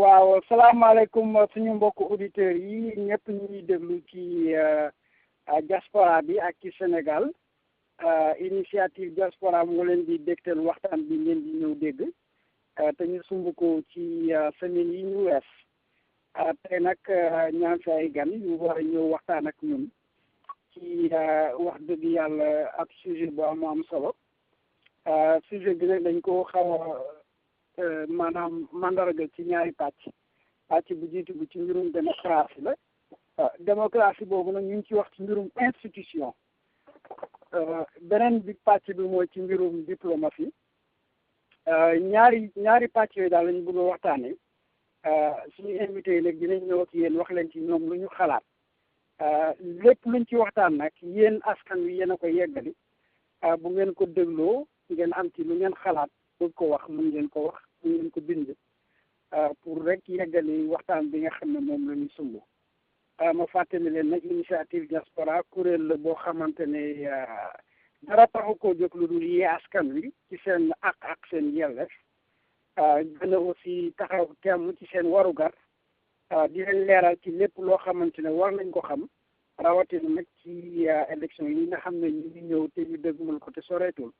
waaw salaamaaleykum suñu mbokk auditeurs yi ñëpp ñuy déglu ci diaspora bi ak ci Sénégal initiative diaspora moo leen di dégtal waxtaan bi ngeen di ñëw dégg te ñu sumb ko ci semaine yi ñu wees tey nag ñaan fi ay gan yu war a ñëw waxtaan ak ñun ci wax dëgg yàlla ab sujet bu am solo sujet bi nag dañ ko xaw a maanaam mandarga ci ñaari pàcc bu jiitu bi ci mbirum démocratie la démocratie boobu nag ñu ngi ci wax ci mbirum institution beneen bi pàcc bi mooy ci mbirum diplomatie ñaari pàcc yooyu daal lañu bëgg a waxtaanee suñu invité yi nag dinañ ñëw ak yéen wax leen ci ñoom lu ñu xalaat lépp luñ ci waxtaan nag yéen askan wi yéen a ko yeggali bu ngeen ko dégloo ngeen am ci lu ngeen xalaat bëgg ko wax mun ngeen ko wax mun ngeen ko bind pour rek yeggali waxtaan bi nga xam ne moom la ñu sumb ma fàttali leen nag initiative diaspora kuréel la boo xamante ne dara taxu koo jóg lu dul yee askan wi ci seen ak seen yelleef gën a aussi taxaw temm ci seen warugar di leen leeral ci lépp loo xamante ne war nañ ko xam rawatina nag ci élection yi nga xam ne ñu ngi ñëw te ñu dégmal ko te soreetul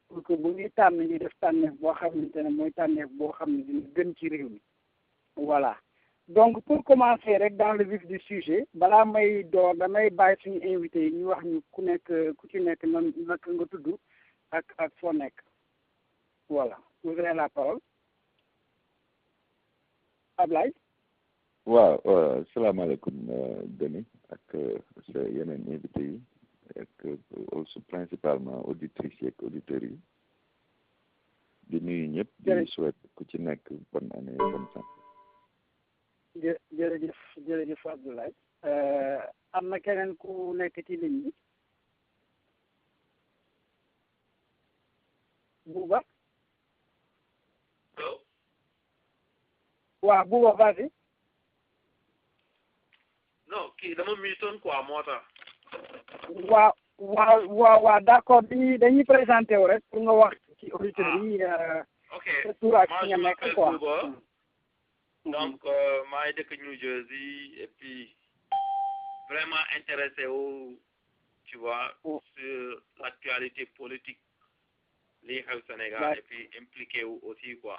pour que bu ñuy tànn ñu def tànneef boo xamante ne mooy tànneef boo xam ne dina gën ci réew mi voilà donc pour commencer rek dans le vif du sujet balaa may door damay bàyyi suñu invité yi ñu wax ñu ku ci nekk nan naka nga tudd ak foo nekk voilà vous avez la parole Ablaye. waaw salaamaaleykum Denis ak sa yeneen invité yi ak aussi principalement auditrices yeeg auditeurs yi di nuyu ñëpp di souhaiter ku ci nekk bonne année bonne santé. jërëjëf Abdoulaye am na keneen ku nekk ci ligne bi Bouba waaw Bouba vas-y. non kii dama miitoon quoi moo tax. waaw d'accord dañuy présenté wu rek pour nga wax ci auditeurs yi. ok tur ak fi nga nekk quoi. donc maa ngi dëkk New Jersey et puis vraiment intéressé wu tu vois sur l'actualité politique lii xew Sénégal et puis impliqué wu aussi quoi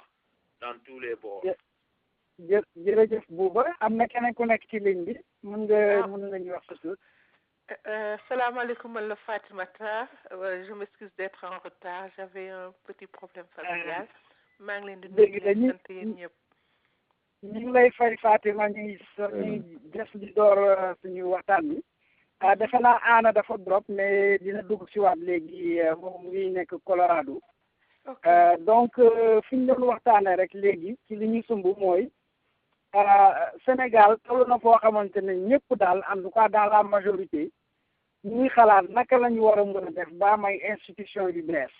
dans tous les bords. jërëjëf Bouba am na keneen ku nekk ci ligne bi mën nga ñu wax sa tur. salaamaaleykum man la Fatimata je m'excuse d'être en retard j'avais un petit problème familial maa ngi leen di nuyu di sant yéen ñëpp. ñu ngi lay fay Fatima ñu ngi des di door suñu waxtaan bi defe naa Anna dafa drop mais dina dugg si waat léegi moom ngi nekk Colorado. donc fi ñu doon waxtaanee rek léegi ci li ñu sumb mooy Sénégal toll na foo xamante ne ñëpp daal en tout cas dans la majorité ñu ngi xalaat naka la ñu war a mën a def ba may institution yu bees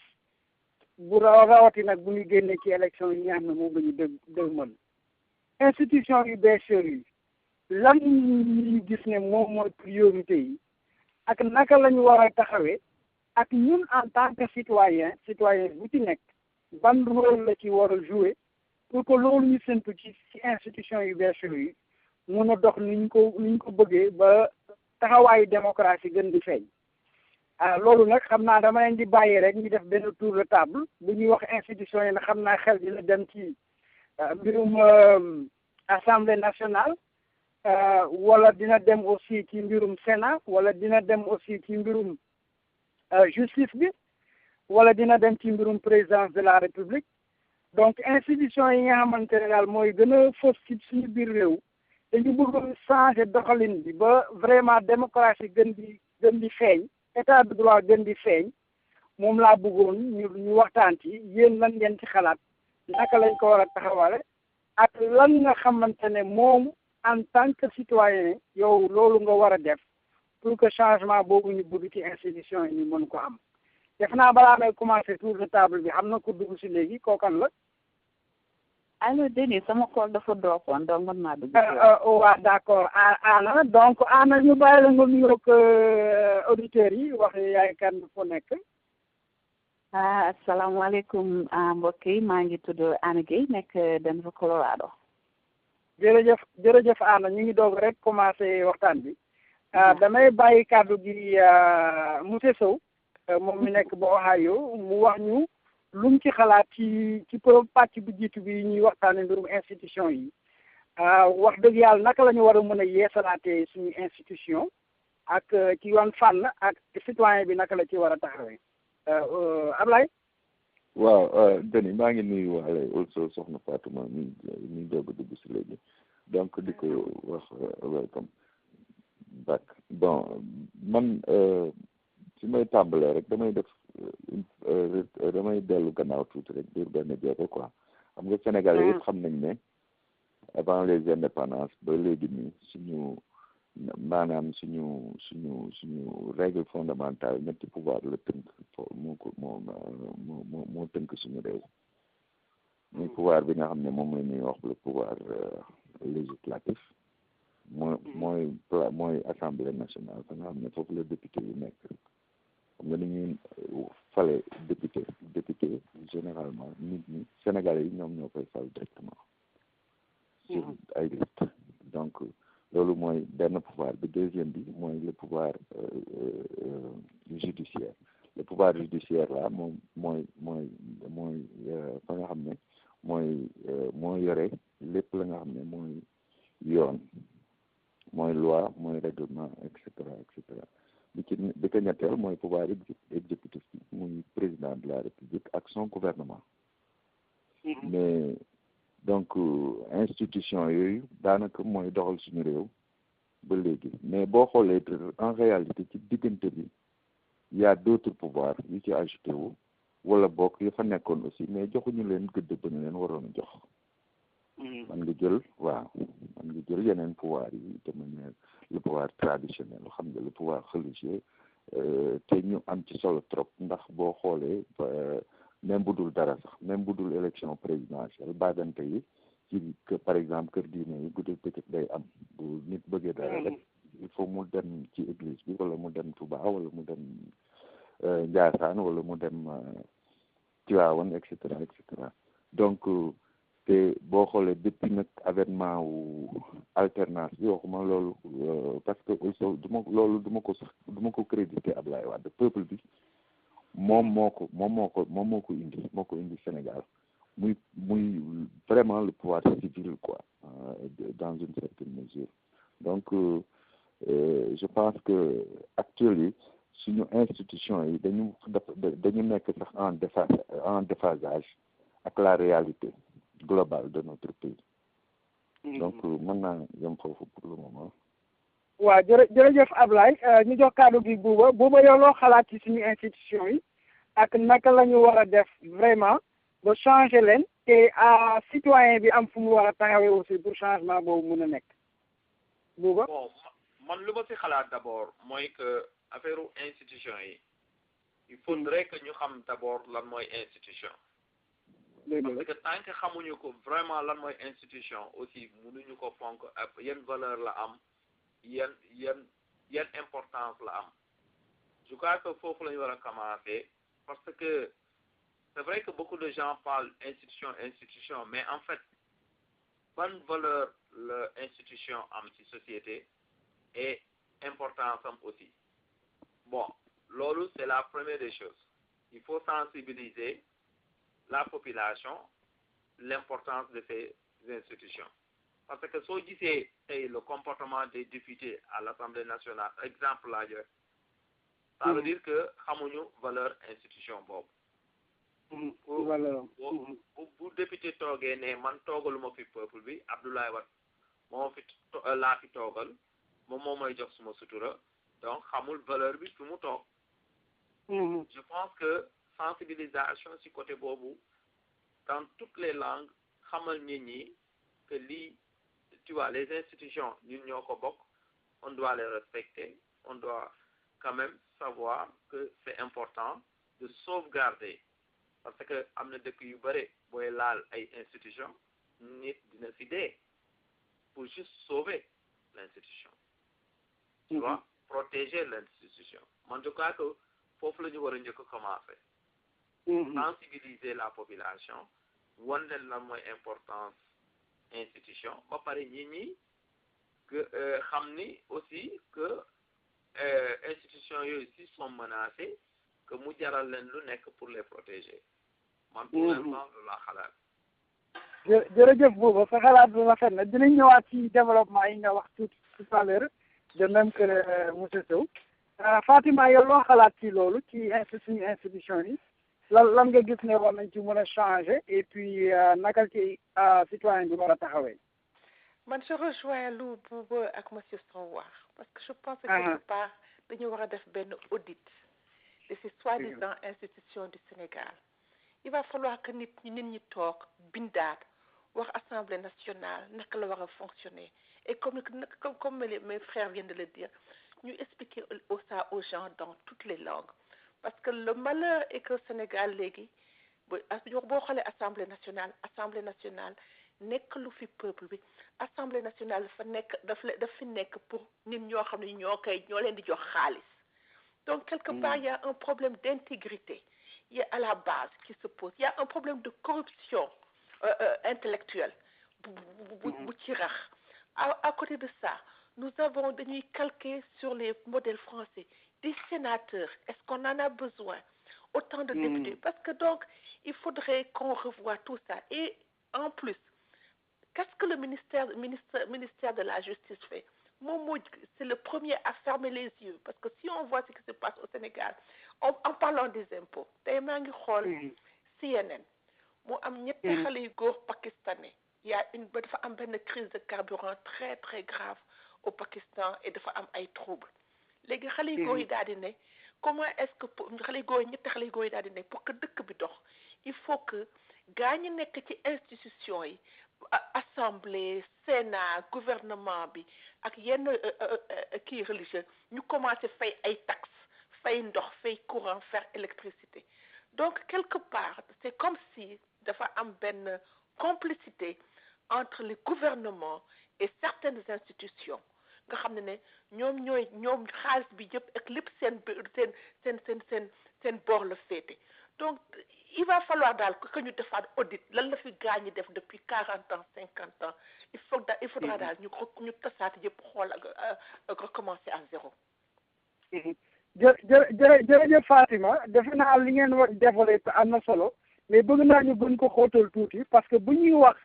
bu rawati nag bu ñu génnee ci élection yi nga xam ne moom la ñu dëgmal institution yu bees yooyu lan ñu gis ne moom mooy priorité yi ak naka la ñu war a taxawee ak ñun en tant que citoyen bu ci nekk ban rôle la ci war a jouer pour que loolu ñu séntu ci institution yu bees yooyu mun a dox ni ñu ko bëggee ba taxawaayu démocratie gën di feeñ loolu nag xam naa dama leen di bàyyi rek ñu def benn tour de table bu ñuy wax institution yi nag xam naa xel dina dem ci mbirum assemblée nationale wala dina dem aussi ci mbirum Sénat wala dina dem aussi ci mbirum justice bi wala dina dem ci mbirum présidence de la république donc institution yi nga xamante ne daal mooy gën a fës ci suñu biir réew dañu bëgg changer doxalin bi ba vraiment démocratie gën di feeñ état de droit gën di feeñ moom laa bëggoon ñu waxtaan ci yéen lan ngeen ci xalaat naka lañ ko war a taxawale ak lan nga xamante ne moom en tant que citoyen yow loolu nga war a def pour que changement boobu ñu bëgg ci institution yi ñu mën ko am def naa balaa may commencer tour de table bi am na ko dugg si léegi kookan la. allo Denis sama call dafa dookoon donc mën naa dugg. waaw d'accord Anna donc Anna ñu bàyyi la nga nuyoog auditeurs yi wax yaay kan foo nekk. asalaamaaleykum mbokk yi maa ngi tudd Anna Gueye nekk Denver Colorado. jërëjëf Anna ñu ngi doog rek commencé waxtaan bi damay bàyyi kàddu gi monsieur Sow moom mi nekk ba Ohio mu wax ñu lu mu ci xalaat ci pàcc bu jiitu bi ñuy waxtaane mbirum institution yi wax dëgg yàlla naka la ñu war a mën a yeesalaatee suñu institution ak ci yoon fànn ak citoyen bi naka la ci war a taxawee Ablaye. waaw Denis maa ngi nuyu waale also soxna Fatouma mi doog a dugg si léegi donc di ko wax welcome back bon man si may tàmbalee rek damay def damay dellu gannaaw tuuti rek biir benn jeexee quoi xam nga Sénégalais yëpp xam nañ ne avant les indépendances ba léegi nii suñu maanaam suñu règle fondamentale ñetti pouvoir la tënk moo tënk suñu réew muy pouvoir bi nga xam ne moom la ñuy wax le pouvoir législatif mooy assemblée nationale fa nga xam ne foofu la député yu nekk xam nga ni ñuy fale député généralement nit ñi Sénégalais yi ñoom ñoo koy fal directement sur ay liste donc loolu mooy benn pouvoir bi deuxième bi mooy le pouvoir judiciaire le pouvoir judiciaire là moom mooy fa nga xam ne mooy yore lépp la nga xam ne mooy yoon mooy loi mooy règlement et cetera bi ko ñetteel mooy pouvoir exécutif bi muy président de la république ak son gouvernement mais donc institution yooyu daanaka mooy doxal suñu réew ba léegi mais boo xoolee en réalité ci diggante bi y a d'autres pouvoirs yu ci ajouté wu wala bokk yu fa nekkoon aussi mais joxuñu leen gëdd ba ñu leen waroon a jox man nga jël yeneen pouvoir yi te mën le pouvoir traditionnel xam nga le pouvoir religieux te ñu am ci solo trop ndax boo xoolee même bu dul dara sax même bu dul élection présidentielle baagante yi ci par exemple kër diine yi guddi bëccëg day am bu nit bëggee dara rek il faut mu dem ci église bi wala mu dem Touba wala mu dem Ndiassane wala mu dem Tivaouane et cetera donc te boo xoolee depuis nag avènement wu alternance bi waxuma loolu parce que also du ma ko crédité Ablaye Wade peuple bi moom moo ko indi Sénégal muy vraiment le pouvoir civil quoi dans une certaine mesure donc je pense que actuellement suñu institution yi dañu nekk sax en déphasage ak la réalité globale de notre pays donc mën naa yem foofu pour le moment. waaw jërëjëf Ablaye ñu jox kàddu gi Bouba yow loo xalaat ci suñu institution yi ak naka la ñu war a def vraiment ba changer leen te citoyen bi am fu mu war a taxawee aussi pour changement boobu mën a nekk Bouba. bon man lu ma ci xalaat d'abord mooy que affaire institution yi il faudrait que ñu xam d'abord lan mooy institution. parce que tant que xamuñu ko vraiment lan mooy institution aussi mënuñu ko fonk ak yan valeur la am yan importance la am je crois que foofu la ñu war a commencer parce que c'est vrai que beaucoup de gens parlent institution mais en fait ban valeur la institution am ci société et importance am aussi bon loolu c'est la première des choses il faut sensibiliser la population l'importance de ces institutions parce que soo gisee tey le comportement des députés à l'Assemblée nationale exemple laa joxe ça veut dire que xamuñu valeur institution boobu bu député toogee ne man toogaluma fi peuple bi Abdoulaye Wade moo fi laa fi toogal moom moo may jox suma sutura donc xamul valeur bi fi mu toog je pense que sensibilisation ci côté boobu dans toutes les langues xamal nit ñi que lii tu vois les institutions ñun ñoo ko bokk on doit les respecter on doit quand même savoir que c'est important de sauvegarder parce que am na dëkk yu bare booy laal ay institutions nit dina fi dee pour juste sauver l'institution tu vois protéger l'institution man je crois que foofu la ñu war a njëkk a commencer sensibiliser la population wan leen lan mooy importance institution ba pare nit ñi que xam ni aussi que institution yooyu si sont menacées que mu jaral leen lu nekk pour les protéger man pour l'instant loolu laa xalaat. jërëjëf booba sa xalaat bi rafet na dinañ ñëwaat ci développement yi nga wax tout à l'heure de même que monsieur Sow Fatima yow loo xalaat ci loolu ci suñu institution yi lan nga gis ne war nañ ci mën a changer et puis naka ci citoyen bi war a taxawee. man je rejoins lu Bouba ak monsieur Sow wax parce que je pense que quelque part dañu war a def benn audit de ces soi-disant institutions du Sénégal. Il va falloir que nit ñi toog bindaat wax assemblée nationale naka la war a fonctionner et comme mes frères viennent de le dire ñu expliquer ça aux gens dans toutes les langues parce que le malheur est que Sénégal léegi boo xoolee assemblée nationale nekk lu fi peuple bi assemblée nationale dafa nekk daf fi nekk pour nit ñoo xam ne ñoo leen di jox xaalis donc quelque part il y a un problème d'intégrité il y a à la base qui se pose il y a un problème de corruption intellectuelle bu ci rax à côté de ça nous avons dañuy calquer sur les modèles français des sénateurs est-ce qu'on en a besoin autant de députés parce que donc il faudrait qu'on revoie tout ça et en plus qu'est-ce que le ministère de la justice fait c'est le premier à fermer les yeux parce que si on voit ce qui se passe au Sénégal en parlant des impôts tey maa ngi xool CNN mu am ñetti xale yu góor pakistanais il y a dafa am benn crise de carburant très très grave au Pakistan et dafa am ay troubles léegi xale yu góor yi daal di ne comment est-ce que ñetti xale yu góor yi daal di ne pour que dëkk bi dox il faut que gaa ñi nekk ci institution yi assemblée sénat gouvernement bi ak yenn kii religieux ñu commencé fay ay taxes fay ndox fay courant faire électricité donc quelque part c'est comme si dafa am benn complicité entre les gouvernements et certaines institutions nga xam ne ñoom xaalis bi yëpp ak lépp seen boor la féete donc il va falloir daal que ñu defaat audit lan la fi gaañi def depuis 40 ans 50 ans il faudra daal ñu tasaat yëpp xool ak recommencer à zéro. jërëjëf Fatima defe naa li ngeen war développé am na solo mais bëgg naa ñu gën ko xóotal tuuti parce que bu ñuy wax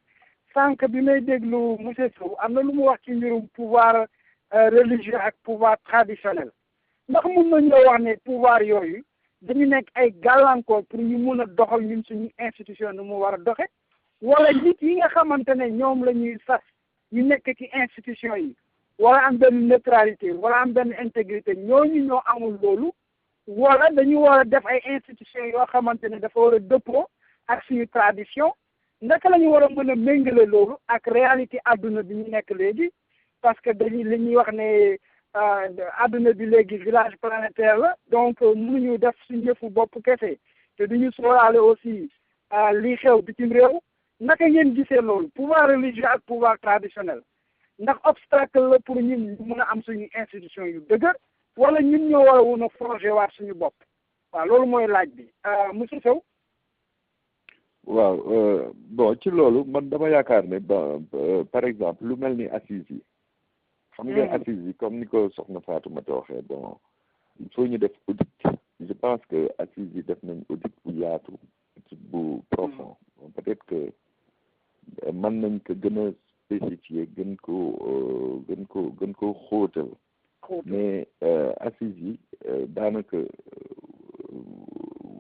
sànq bi may déglu monsieur Sow am na lu mu wax ci mbirum pouvoir religieux ak pouvoir traditionnel ndax mun nañoo wax ne pouvoir yooyu dañu nekk ay gàllankoor pour ñu mun a doxal ñun suñu institution nu mu war a doxe wala nit yi nga xamante ne ñoom la ñuy sas ñu nekk ci institution yi wala am benn neutralité wala am benn intégrité ñooñu ñoo amul loolu wala dañu war a def ay institution yoo xamante ne dafa war a dëppoo ak suñu tradition naka la ñu war a mën a méngale loolu ak réalité adduna bi ñu nekk léegi parce que dañuy li ñuy wax ne adduna bi léegi village planétaire la donc mënuñu def suñu yëfu bopp kese te duñu sóoraale aussi lii xew bitim réew naka ngeen gisee loolu pouvoir religieux ak pouvoir traditionnel ndax obstacle la pour ñun ñu mën a am suñu institution yu dëgër wala ñun ñoo war a woon a forger waat suñu bopp waaw loolu mooy laaj bi monsieur Sow. waaw bon ci loolu man dama yaakaar ne par exemple lu mel ni assises yi xam nga assises yi comme ni ko soxna Fatoumata waxee bon il faut ñu def audit je pense que assises yi def nañ audit bu yaatu bu profond peut-être que mën nañ ko gën a spécifier gën ko xóotal mais assises yi daanaka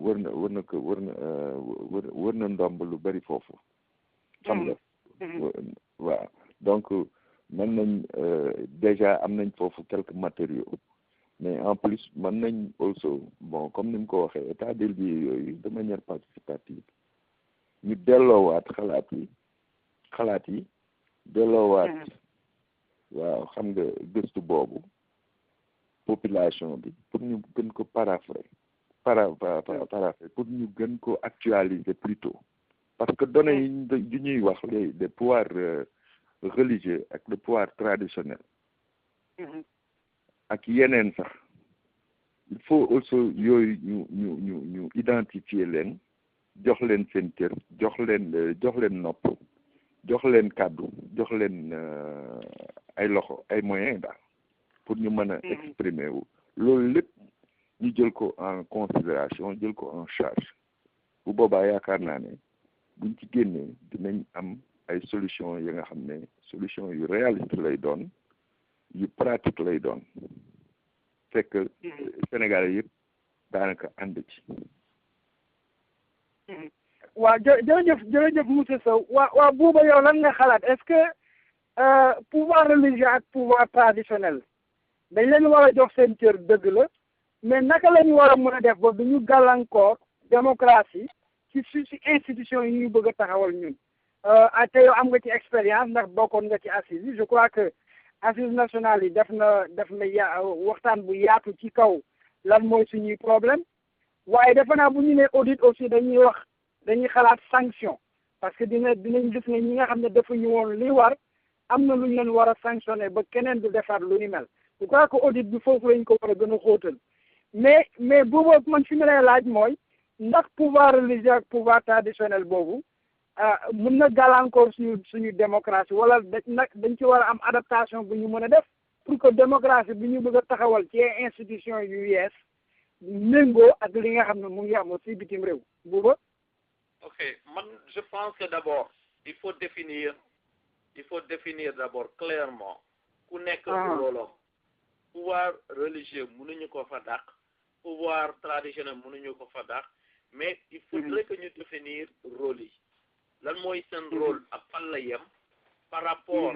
wër na ndomb lu bari foofu xam nga waaw donc mën nañ déjà am nañ foofu quelques matériaux mais en plus mën nañ also bon comme ni mu ko waxee état des lieux yooyu de manière participative ñu delloowaat xalaat yi delloowaat waaw xam nga gëstu boobu population bi pour ñu gën ko paraphrer pour ñu gën ko actualiser plutôt parce que données yi ñuy wax les des pouvoirs religieux ak le pouvoir traditionnel ak yeneen sax il faut also yooyu ñu identifier leen jox leen seen cër jox leen nopp jox leen kàddu jox leen ay loxo ay moyens daal pour ñu mën a exprimer wu loolu lépp ñu jël ko en considération jël ko en charge bu boobaa yaakaar naa ne buñ ci génnee dinañ am ay solution yi nga xam ne solution yu réaliste lay doon yu pratique lay doon fekk Sénégalais yëpp daanaka ànd ci. waaw jërëjëf monsieur Sow waa Bouba yow lan nga xalaat est-ce que pouvoir religieux ak pouvoir traditionnel dañ leen war a jox seen cër dëgg la mais naka la ñu war a mën a def ba du ñu gàllankoor démocratie ci institution yi ñu bëgg a taxawal ñun te yow am nga ci expérience ndax bokkoon nga ci assises yi je crois que assises nationales yi def na waxtaan bu yaatu ci kaw lan mooy suñuy problème waaye defe naa bu ñu nee audit aussi dañuy xalaat sanction parce que dinañ gis ne ñi nga xam ne defuñu woon li war am na lu ñu leen war a sanctionné ba keneen du defaat lu ni mel je crois que audit bi foofu lañ ko war a gën a xóotal mais boobu man fi ma lay laaj mooy ndax pouvoir religieux ak pouvoir traditionnel boobu mën na gàllankoor suñu démocratie wala dañ ci war a am adaptation bu ñu mën a def pour que démocratie bi ñu bëgg a taxawal ci institution yu yees méngoo ak li nga xam ne mu ngi am aussi bitim réew booba. Ok, je pense que d'abord, il faut définir d'abord clairement ku nekk rôlam. Pouvoir religieux, mënuñu ko fa dàq. Pouvoir traditionnel, mënuñu ko fa dàq. Mais il faudrait que ñu définir rôle yi. Lan mooy seen rôle ak fan la yem par rapport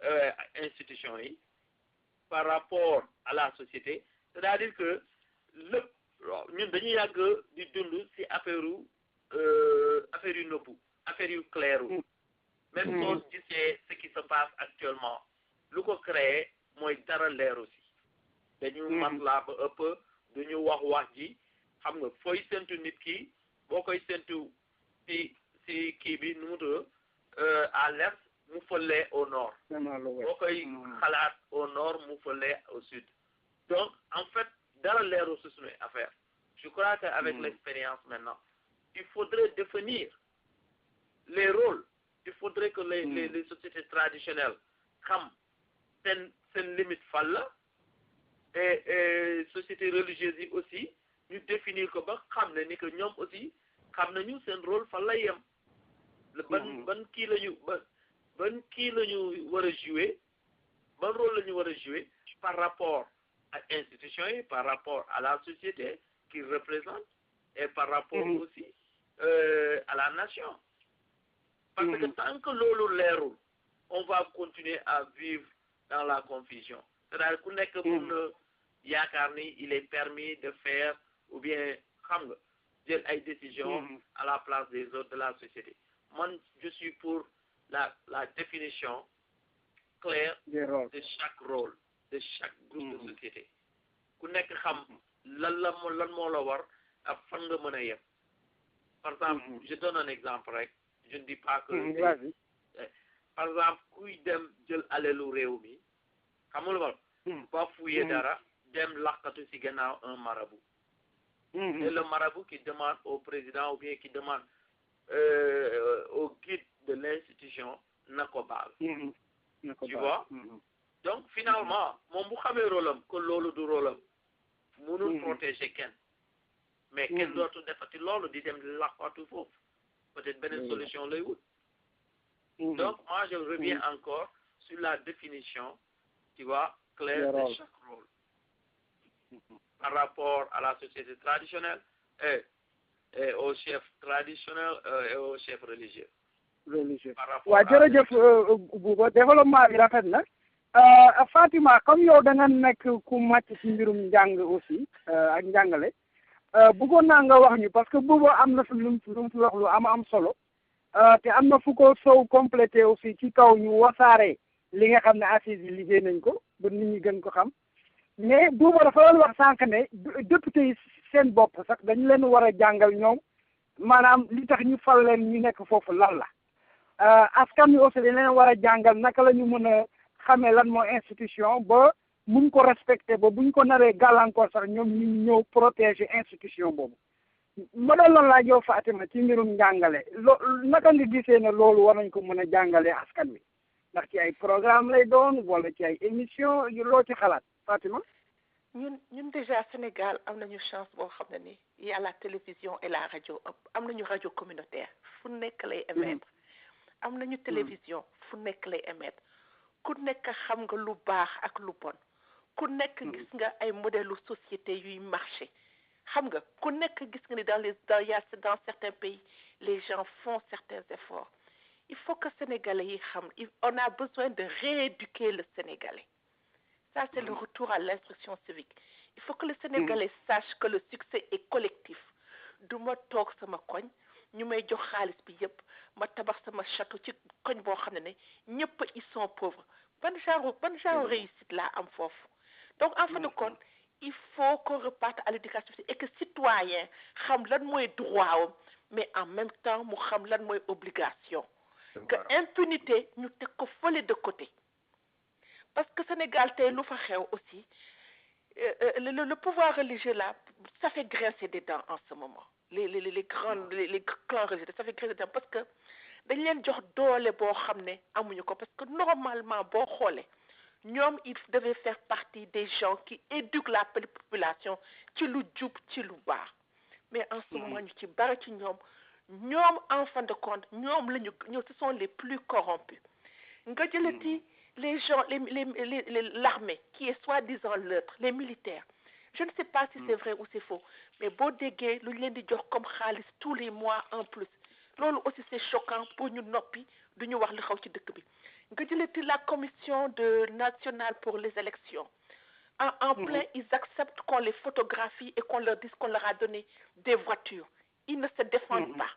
à institution yi, par rapport à la société. C'est-à-dire que lépp ñun dañuy yàgg di dund ci affaire yu nëbbu affaire yu clair même soo gisee ce qui se passe actuellement lu ko créé mooy dara leeru si dañu maslaa ba ëpp duñu wax ji xam nga fooy séntu nit ki boo koy séntu si kii bi nu mu tudd à l'est mu fëlee au nord boo koy xalaat au nord mu fëlee au sud donc en fait dara leeru si suñu affaire je crois qu'avec l'expérience maintenant il faudrait définir les rôles. Il faudrait que les sociétés traditionnelles xam seen limite fan la et sociétés religieuses yi aussi ñu définir ko ba xam ne ni que ñoom aussi xam nañu seen rôle fan la yem. ban kii la ñu war a jouer ban rôle la ñu war a jouer par rapport à institutions yi par rapport à la société qu'ils représentent et par rapport aussi à la nation. Parce que tant que loolu leerul, on va continuer à vivre dans la confusion. C'est-à-dire ku nekk mun na yaakaar ni il est permis de faire ou bien xam nga jël ay décisions à la place des autres de la société. Man, je suis pour la définition claire de chaque rôle, de chaque groupe de société. Ku nekk xam lan moo la war ak fan nga mën a yem. Par exemple, je donne un exemple rek. Je ne dis pas que par exemple kuy dem jël alelu réew mi xam nga lu ma ba fouiller dara dem laqatu ci gannaaw un marabout. Et le marabout qui demande au président ou bien qui demande au guide de l'institution na ko baal. Tu vois? Donc finalement moom bu xamee rôle am que loolu du rôle am mënul protéger kenn. Mais kenn dootu defati loolu di dem laqatu foofu. Peut-être beneen solution lay wut. Donc moi je reviens encore sur la définition, tu vois, claire de chaque rôle. Par rapport à la société traditionnelle et aux chefs traditionnels et aux chefs religieux. waaw jërëjëf Bouba développement bi rafet na Fatima comme yow da nga nekk ku màcc ci mbirum njàng aussi ak njàngale bëggoon naa nga wax ñu parce que Bouba am na fi lu mu fi wax lu am solo te am na fu ko Sow complété aussi ci kaw ñu wasaare li nga xam ne assises yi liggéey nañ ko ba nit ñi gën ko xam mais Bouba dafa doon wax sànq ne député yi seen bopp sax dañu leen war a jàngal ñoom maanaam li tax ñu fal leen ñu nekk foofu lan la askan wi aussi dañ leen war a jàngal naka la ñu mën a xamee lan moo institution ba mun ko respecté ba buñ ko naree gàllankoor sax ñoom ñu ñëw protéger institution boobu ma doon la laaj yow Fatima ci mbirum njàngale naka nga gisee ne loolu war nañ ko mën a jàngalee askan wi ndax ci ay programme lay doon wala ci ay émission loo ci xalaat Fatima. ñun déjà Sénégal am nañu chance boo xam ne ni il y a la télévision et la rajo am nañu rajo communautaire fu nekk lay émettre am nañu télévision fu nekk lay émettre ku nekk xam nga lu baax ak lu bon ku nekk gis nga ay modèles société yuy marché xam nga ku nekk gis nga ni dans certains pays les gens font certains efforts il faut que Sénégalais yi xam on a besoin de rééduquer le Sénégalais. Ça, c'est le retour à l'instruction civique. Il faut que le Sénégalais sache que le succès est collectif. Du ma toog sama koñ ñu may jox xaalis bi yëpp ma tabax sama château ci koñ boo xam ne ñëpp ils sont pauvres ban genre réussite laa am foofu. Donc en fin de compte il faut qu'on reparte à l'éducation et que citoyen xam lan mooy droit am mais en même temps mu xam lan mooy obligation. Que impunité ñu teg ko fële de côté. Parce que Sénégal tey lu fa xew aussi le pouvoir religieux là ça fait grincer des dents en ce moment les clans religieux ça fait grincer des dents parce que dañ leen jox doole boo xam ne amuñu ko parce que normalement boo xoolee ñoom il devait faire partie des gens qui éduquent la population ci lu jub ci lu baax mais en ce moment ñu ci bari ci ñoom en fin de compte ñoom ce sont les plus corrompus nga jëlati les gens, l'armée, qui est soi-disant neutre, les militaires. Je ne sais pas si c'est vrai ou c'est faux, mais beau dégué, lu leen di jox comme xaalis tous les mois en plus. Loolu aussi c'est choquant pour ñu noppi duñu wax li xaw ci dëkk bi. Nga jëlati la commission nationale pour les élections. En plein, ils acceptent qu'on les photographie et qu'on leur dise qu'on leur a donné des voitures. Ils ne se défendent pas.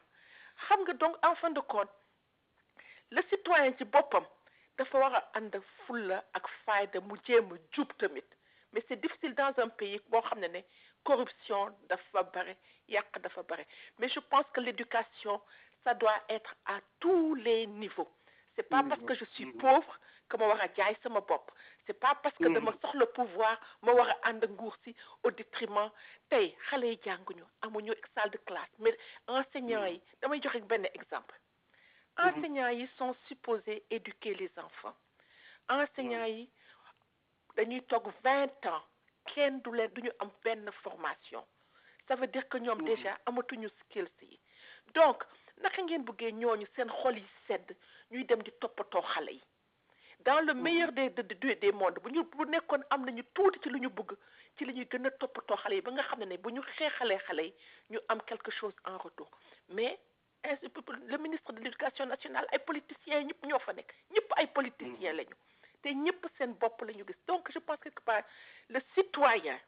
Xam nga donc en fin de compte, le citoyen ci boppam dafa war a ànd fulla ak fayda mu jéem a jub tamit mais c'est difficile dans un pays boo xam ne corruption dafa bare yàq dafa bare mais je pense que l'éducation ça doit être à tous les niveaux c'est pas parce que je suis pauvre que ma war a jaay sama bopp c'est pas parce que dama soxla pouvoir ma war a ànd nguur si au détriment tey xale yi jànguñu amuñu salle de classe mais enseignants yi damay joxe benn exemple enseignants yi sont supposés éduquer les enfants enseignants yi dañuy toog 20 ans kenn duñu am benn formation ça veut dire que ñoom déjà amatuñu skills yi donc naka ngeen bëggee ñooñu seen xol yi sedd ñuy dem di toppatoo xale yi dans le meilleur des mondes bu nekkoon am nañu tuuti ci lu ñu bëgg ci la ñuy gën a toppatoo xale yi ba nga xam ne bu ñu xeexalee xale yi ñu am quelque chose en retour mais le ministre de l'éducation nationale ay politiciens ñëpp ñoo fa nekk ñëpp ay politiciens lañu te ñëpp seen bopp la ñu gis donc je pense que quelque part le citoyen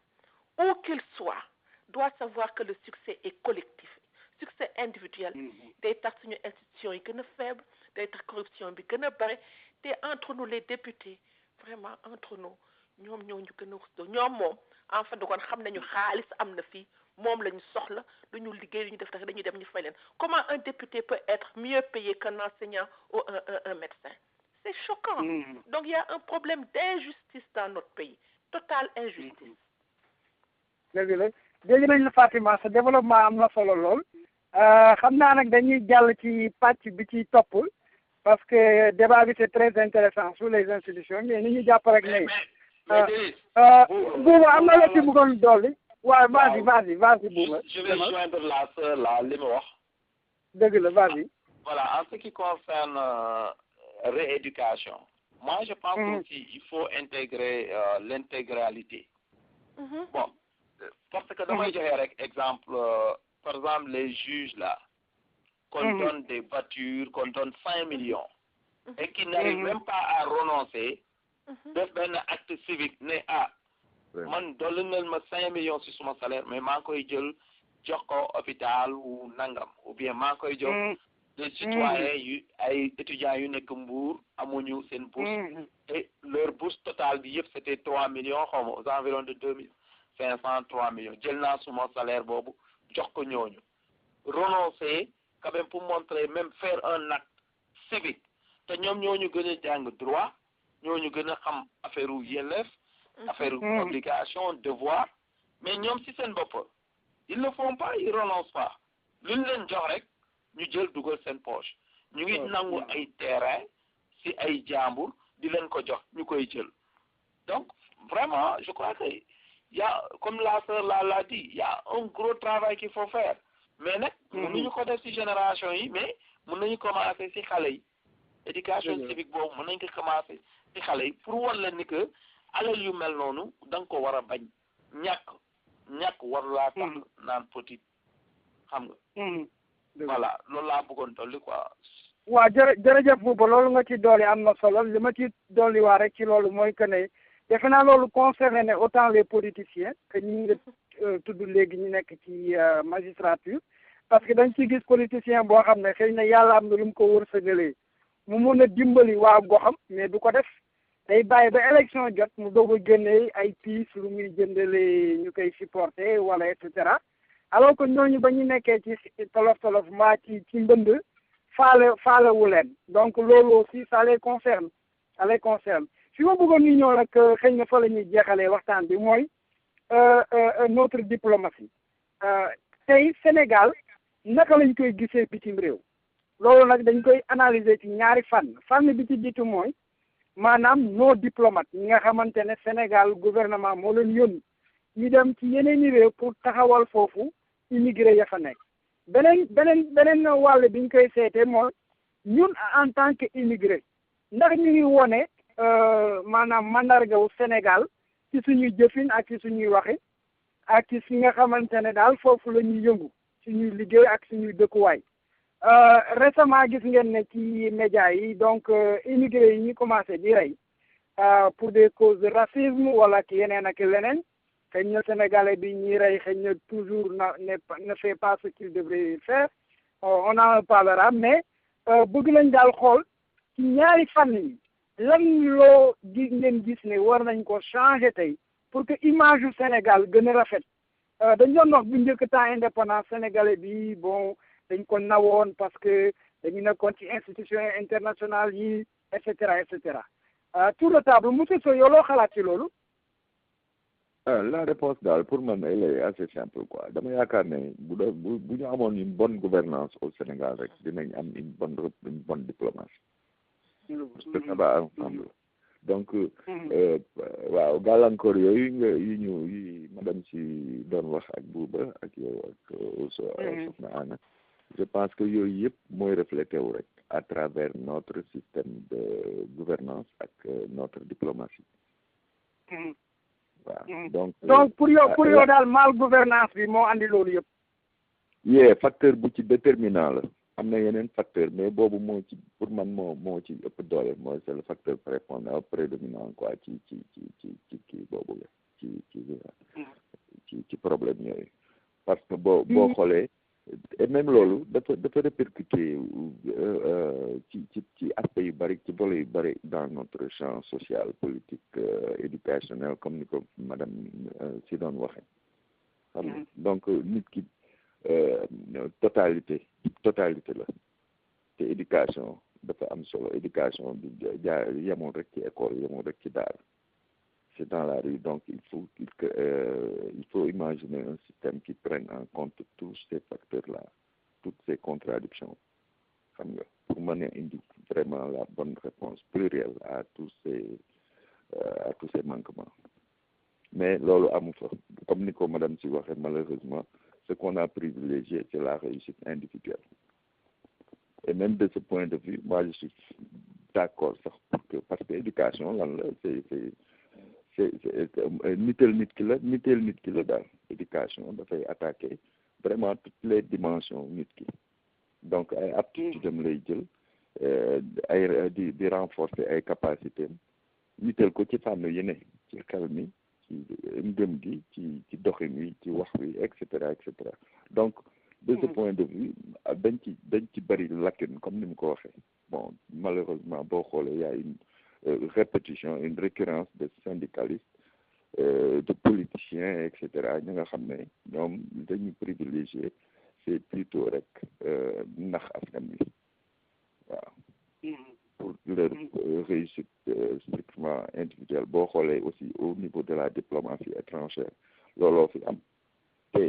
où qu'il soit doit savoir que le succès est collectif succès individuel day tax suñu institutions yi gën a faible day tax corruption bi gën a bare te entre nous les députés vraiment entre nous ñoom ñoo ñu gën a wustoo ñoom moom en fin de compte xam nañu xaalis am na fii moom la ñu soxla du ñu liggéey lu ñu def dañuy dem ñu fay leen comment un député peut être mieux payé qu'un enseignant ou un médecin c'est choquant donc il y a un problème d'injustice dans notre pays totale injustice dëgg la dégg nañ la Fatima sa développement am na solo lool xam naa nag dañuy jàll ci pàcc bi ci topp parce que débat bi c'est très intéressant sur les institutions mais ni ñu jàpp rek ne buuba am na la ci bëggoon dolli waaw vas-y Bouba. Je vais joindre la sœur là, li ma wax. Dëgg la, vas-y. Voilà, en ce qui concerne rééducation, moi je pense aussi il faut intégrer l'intégralité. Bon, parce que damay joxe rek exemple, par exemple les juges là, qu'on donne des voitures, qu'on donne 5 millions, et qui n'arrivent même pas à renoncer, def benn acte civique ne man dolli nañ ma 5 millions sur suma salaire mais maa ngi koy jël jox ko hôpital ou nangam ou bien maa ngi koy jox des citoyens yu ay étudiants yu nekk Mbour amuñu seen bourse et leur bourse totale bi yëpp c'était 3 millions xaw ma aux environs de 2500 3 millions jël naa suma salaire boobu jox ko ñooñu renoncer quand même pour montrer même faire un acte civique te ñoom ñooñu gën a jàng droit ñooñu gën a xam affaire u yelleef affaire obligation devoir mais ñoom si seen bopp ils le font pas, ils renoncent pas luñ leen jox rek ñu jël dugal seen poche ñu ngi nangu ay terrain si ay jàmbur di leen ko jox ñu koy jël donc vraiment je crois que y a comme la sœur l'a dit il y a un gros travail qu'il faut faire mais nag mënuñu ko def si génération yi mais mën nañu commencer si xale yi éducation civique boobu mën nañu ko commencer si xale yi pour wan leen ni que alal yu mel noonu da nga ko war a bañ ñàkk war laa tax naan petit xam nga voilà loolu laa bëggoon dolli quoi. waaw jërëjëf Bouba loolu nga ci dolli am na solo li ma ci dolli waa rek ci loolu mooy que ne defe naa loolu concerné ne autant les politiciens que ñi nga tudd léegi ñu nekk ci magistrature parce que dañ ci gis politicien boo xam ne xëy na yàlla am na lu mu ko wërsëgalee mu mun a dimbali waa goxam mais du ko def day bàyyi ba élection jot mu doog a génnee ay piis lu muy jëndalee ñu koy supporter wala et cetera alors que ñooñu ba ñu nekkee ci tolof mbaa ci mbënd faalewu leen donc loolu aussi ça les concerne fi ma bëggoon ñu ñëw nag xëy na fa la ñuy jeexalee waxtaan bi mooy notre diplomatie tey Sénégal naka lañ koy gisee bitim réew loolu nag dañ koy analyser ci ñaari fànn bi ci jiitu mooy maanaam nos diplomates ñi nga xamante ne Sénégal gouvernement moo leen yónni ñu dem ci yeneen i réew pour taxawal foofu immigré ya fa nekk beneen wàll bi ñu koy seetee mooy ñun en tant que immigré ndax ñu ngi wone maanaam mandargawu Sénégal ci suñuy jëfin ak ci suñuy waxin ak ci fi nga xamante ne daal foofu la ñuy yëngu suñuy liggéey ak suñuy dëkkuwaay récemment gis ngeen ne ci médias yi donc immigré yi ñu commencé di rey pour des causes de racisme wala ki yeneen ak leneen xëy na Sénégalais bi ñuy rey xëy na toujours ne fait pas ce qu'il devrait faire on en parlera mais bëgg nañ daal xool ci ñaari fànn yi lan loo ngeen gis ne war nañ ko changer tey pour que image yu Sénégal gën a rafet dañ doon wax bu njëkk temps indépendance sénégalais bi bon dañ ko nawoon parce que dañu nekkoon ci institution internationale yi et cetera tour de table monsieur Sow yow loo xalaat ci loolu. La réponse daal pour man elle est assez simple quoi dama yaakaar ne bu ñu amoon une bonne gouvernance au Sénégal rek dinañ am une bonne diplomatie. parce que ça va ensemble. donc waaw gàllankoor yooyu yi madame si doon wax ak Bouba ak yow ak soxna Anna je pense que yooyu yëpp mooy reflété wu rek à travers notre système de gouvernance ak notre diplomatie. waaw donc pour yow daal mal gouvernance bi moo andi loolu yëpp. facteur bu ci déterminant la. am na yeneen facteur mais boobu moo ci pour man moo ci ëpp doole mooy c'est le facteur prédominant quoi ci kii boobu la ci problème yooyu parce que boo xoolee et même loolu dafa répercuté ci aspect yu bari ci volet yu bari dans notre champ social politique éducationnel comme ni ko madame si doon waxe xam nga donc nit ki totalité la te éducation dafa am solo éducation bi yemul rek ci école yemul rek ci daara c'est dans la rue donc il faut imaginer un système qui prenne en compte tous ces facteurs-là toutes ces contradictions xam nga pour mën a indi vraiment la bonne réponse plurielle à tous ces manquements mais loolu amu fa comme ni ko madame si waxee malheureusement ce qu'on a privilégié, c'est la réussite individuelle. Et même de ce point de vue, moi je suis d'accord parce que l'éducation, c'est nitel nit ki la daal éducation dafay attaquer vraiment toutes les dimensions nit ki donc ay aptitude am lay jël ay di renforcer ay capacités nitel ko ci fànn yi ne ci xel mi ci ngëm gi ci doxin wi ci wax wi et cetera donc de ce point de vue dañ ci bari lacune comme ni mu ko waxee bon malheureusement boo xoolee y a une répétition une récurrence de syndicalistes de politiciens et cetera ñi nga xam ne ñoom dañu privilégier c'est plutôt rek nax askan wi waaw pour leur réussite strictement individuelle boo xoolee aussi au niveau de la diplomatie étrangère looloo fi am te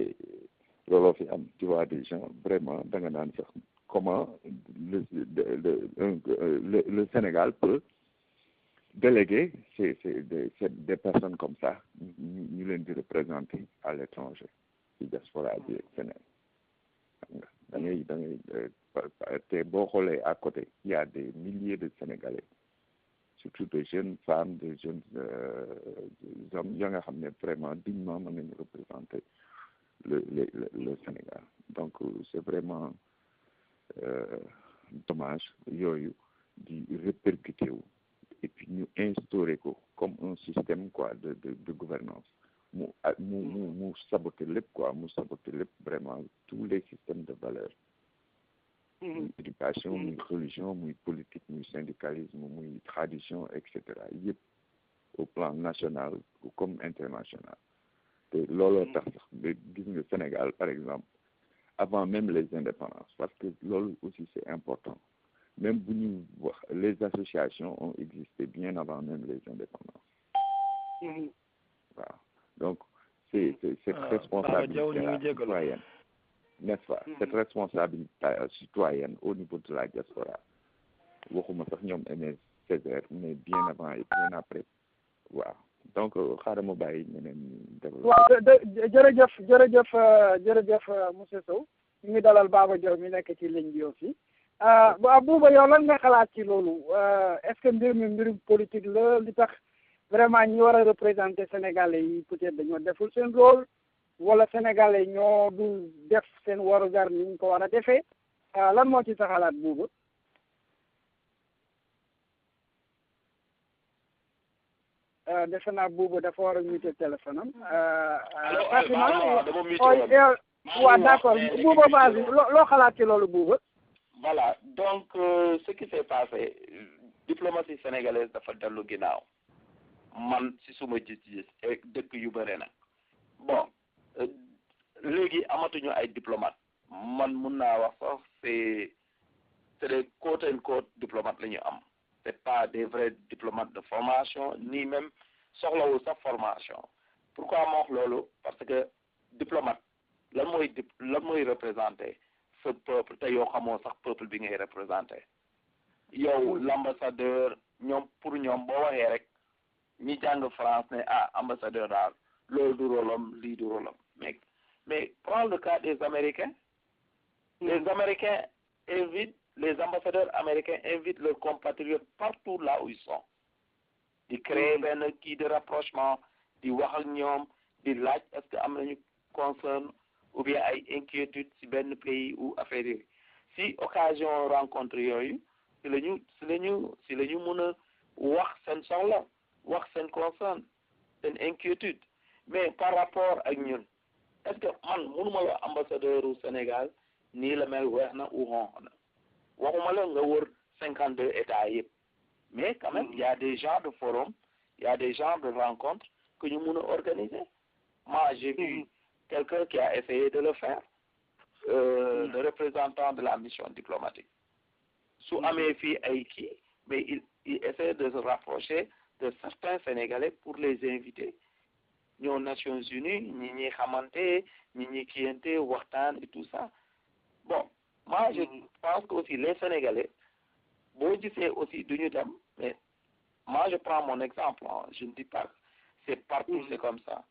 looloo fi am tu vois des gens vraiment da nga naan sax comment le Sénégal peut déléguer des personnes comme ça ñu leen di représenter à l'étranger ci diaspora bi ak feneen da ngay te boo xoolee à côté il y a des milliers de Sénégalais surtout de jeunes femmes de jeunes hommes ya nga xam ne vraiment dignement mën nañu représenter le Sénégal donc c'est vraiment dommage yooyu di répercuter wu et puis ñu instaurer ko comme un système quoi de gouvernance mu saboter lépp quoi mu saboter lépp vraiment tous les systèmes de valeurs muy éducation muy religion muy politique muy syndicalisme muy tradition et cetera yëpp au plan national comme international te looloo tax sax ba gis nga Sénégal par exemple avant même les indépendances parce que loolu aussi c'est important même bu ñu wax les associations ont existé bien avant même les indépendances waaw donc c'est cette responsabilité citoyenne n'est-ce pas cette responsabilité citoyenne au niveau de la diaspora waxuma sax ñoom Aimé Césaire mais bien avant et bien après waaw donc xaaral ma bàyyi ñeneen ñi développé. waaw jërëjëf monsieur Sow ñu ngi dalal Baba Diaw mi nekk ci ligne bi aussi Bouba yow lan nga xalaat ci loolu est-ce que mbirum politique la li tax vraiment ñi war a représenter Sénégalais yi peut-être dañoo deful seen rôle wala Sénégalais ñoo du def seen warugar ni ñu ko war a defee lan moo ci sa xalaat Bouba. defe naa Bouba dafa war a muté téléphone am. Fatima waaw d'accord Bouba base loo xalaat ci loolu Bouba. Voilà donc ce qui s'est passé diplomatie sénégalaise dafa dellu ginnaaw man ci suma gis-gis dëkk yu bëre nag bon léegi amatuñu ay diplomate man mun naa wax sax c'est des quote and quote diplomates la ñu am c'est pas des vrais diplomates de formation ni même soxlawul sax formation pourquoi ma wax loolu parce que diplomate lan mooy représenter ce peuple te yow xamoo sax peuple bi ngay représenter yow l'ambassadeur ñoom pour ñoom boo waxee rek ñi jàng France ne ambassadeur daal loolu du rôlam lii du rôlam mais prends le cas des Américains les Américains les ambassadeurs américains invitent leurs compatriotes partout là où ils sont di créer benn kii de rapprochement di wax ak ñoom di laaj est-ce que am nañu concern ou bien ay inquiétude ci benn pays ou affaire yi si occasion rencontre yooyu si la ñu mën a wax seen soxla wax seen concern seen inquiétude mais par rapport ak ñun est-ce que man mënuma la ambassadeur au Sénégal nii la mel weex na ou xonq na waxuma la nga wër 52 États yëpp mais quand même il y a des genres de forums il y a des genres de rencontres que ñu mën a organiser moi j'ai vu quelqu'un qui a essayé de le faire le représentant de la mission diplomatique su amee fii ay kii mais il essaie de se rapprocher de certains Sénégalais pour les inviter ñoo Nations Unies ñi xamante ñi kiyante waxtaan et tout ça bon moi je pense que aussi les Sénégalais boo gisee aussi duñu dem mais moi je prends mon exemple je ne dis pas c'est partout c'est comme ça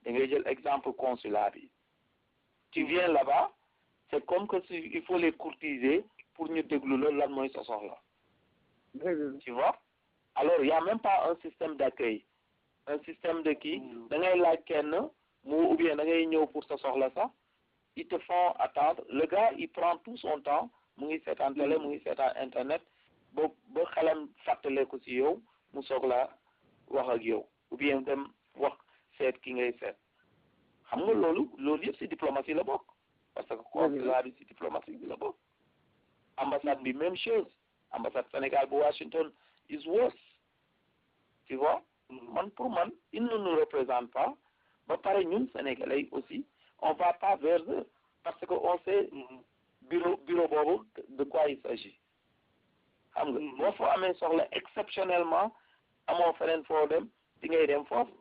da ngay jël exemple consulat bi tu viens là-bas c'est comme que si il faut les courtiser pour ñu déglu la lan mooy sa soxla tu vois alors il y a même pas un système d'accueil un système de kii da ngay laaj kenn mu ou bien da ngay ñëw pour sa soxla sax ils te font attendre le gars il prend tout son temps mu ngi seetaan télé mu ngi seetaan internet ba xelam fàttale ko ci yow mu soog la wax ak yow ou bien dem wax seet ki ngay seet xam nga loolu yëpp ci diplomatie la bokk parce que consulat bi ci diplomatie bi la bokk ambassade bi même chose ambassade Sénégal bu Washington is worse tu vois pour man ils ne nous représentent pas ba pare ñun Sénégalais aussi on va pas vers eux parce que on sait bureau boobu de quoi il s'agit xam nga boo fa amee soxla exceptionnellement amoo feneen foo dem di ngay dem foofu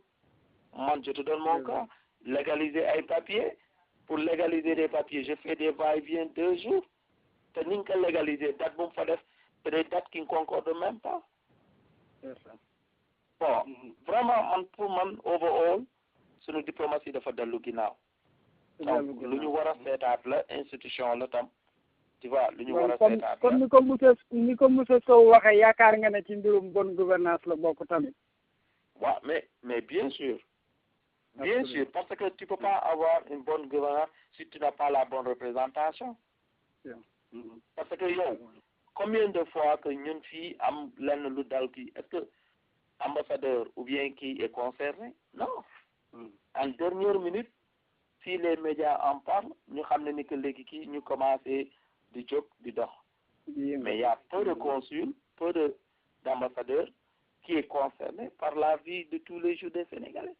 man je te donne mon cas légaliser ay papiers pour légaliser des papiers je fais des va-et-vient 2 jours te ni nga ko légaliser date bu mu fa def c'est des dates qui ne concordent même pas. c'est ça. Bon vraiment pour man overall suñu diplomatie dafa dellu ginnaaw. donc lu ñu war a seetaat la institution la tam. tu vois lu ñu war a seetaat la comme ni ko monsieur Sow waxee yaakaar nga ne ci mbirum bonne gouvernance la bokk tamit. waaw mais bien sûr. Bien sûr, parce que tu ne peux pas avoir une bonne gouvernance si tu n'as pas la bonne représentation. Parce que combien de fois que ñun fii am lenn lu dal kii est-ce que ambassadeur ou bien qui est concerné? Non. En dernière minute, si les médias en parlent, ñu xam ne ni que léegi kii ñu commencé di jóg di dox. Mais il y a peu de consuls, peu d'ambassadeurs qui est concerné par la vie de tous les jours des Sénégalais.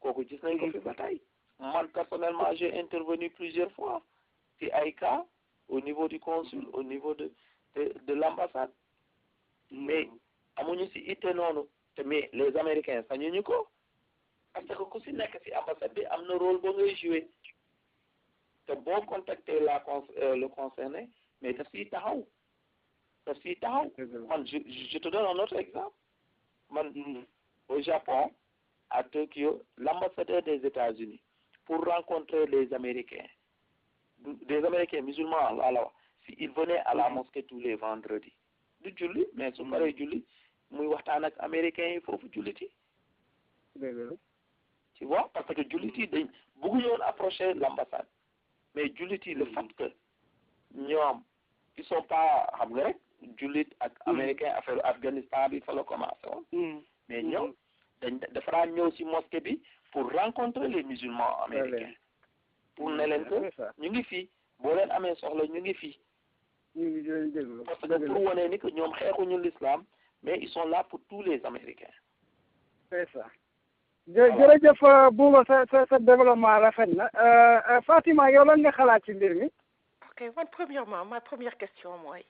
kooku gis nañ ko fi ba tey man personnellement j'ai intervenu plusieurs fois ci ay cas au niveau du consul au niveau de l'ambassade mais amuñu ci itte noonu te mais les Américains sañuñu ko parce que ku ci nekk ci ambassade bi am na rôle ba ngay jouer te boo contacter le concerné mais daf ciy taxaw man je te donne un autre exemple man au Japon à Tokyo, l'ambassadeur des États-Unis, pour rencontrer les Américains musulmans, alors, s'ils venaient à la mosquée tous les vendredis, du julli, mais su paree julli, muy waxtaan ak Américains yi foofu julliti. Tu vois, parce que julliti dañ bëgguñu woon approcher l'ambassade, mais julliti le fait que ñoom ils sont pas xam nga rek jullit ak Américain affaire Afghanistan bi fa la commencé woon, mais ñoom dafa daan ñëw ci mosquée bi pour rencontrer les musulmans américains pour ne leen que ñu ngi fii boo leen amee soxla ñu ngi fii parce que pour wane ni que ñoom xeexuñu l'islam mais ils sont là pour tous les Américains. C'est ça. jërëjëf Bouba sa développement rafet na Fatima yow lan nga xalaat ci mbir mi. ok man premièrement ma première question mooy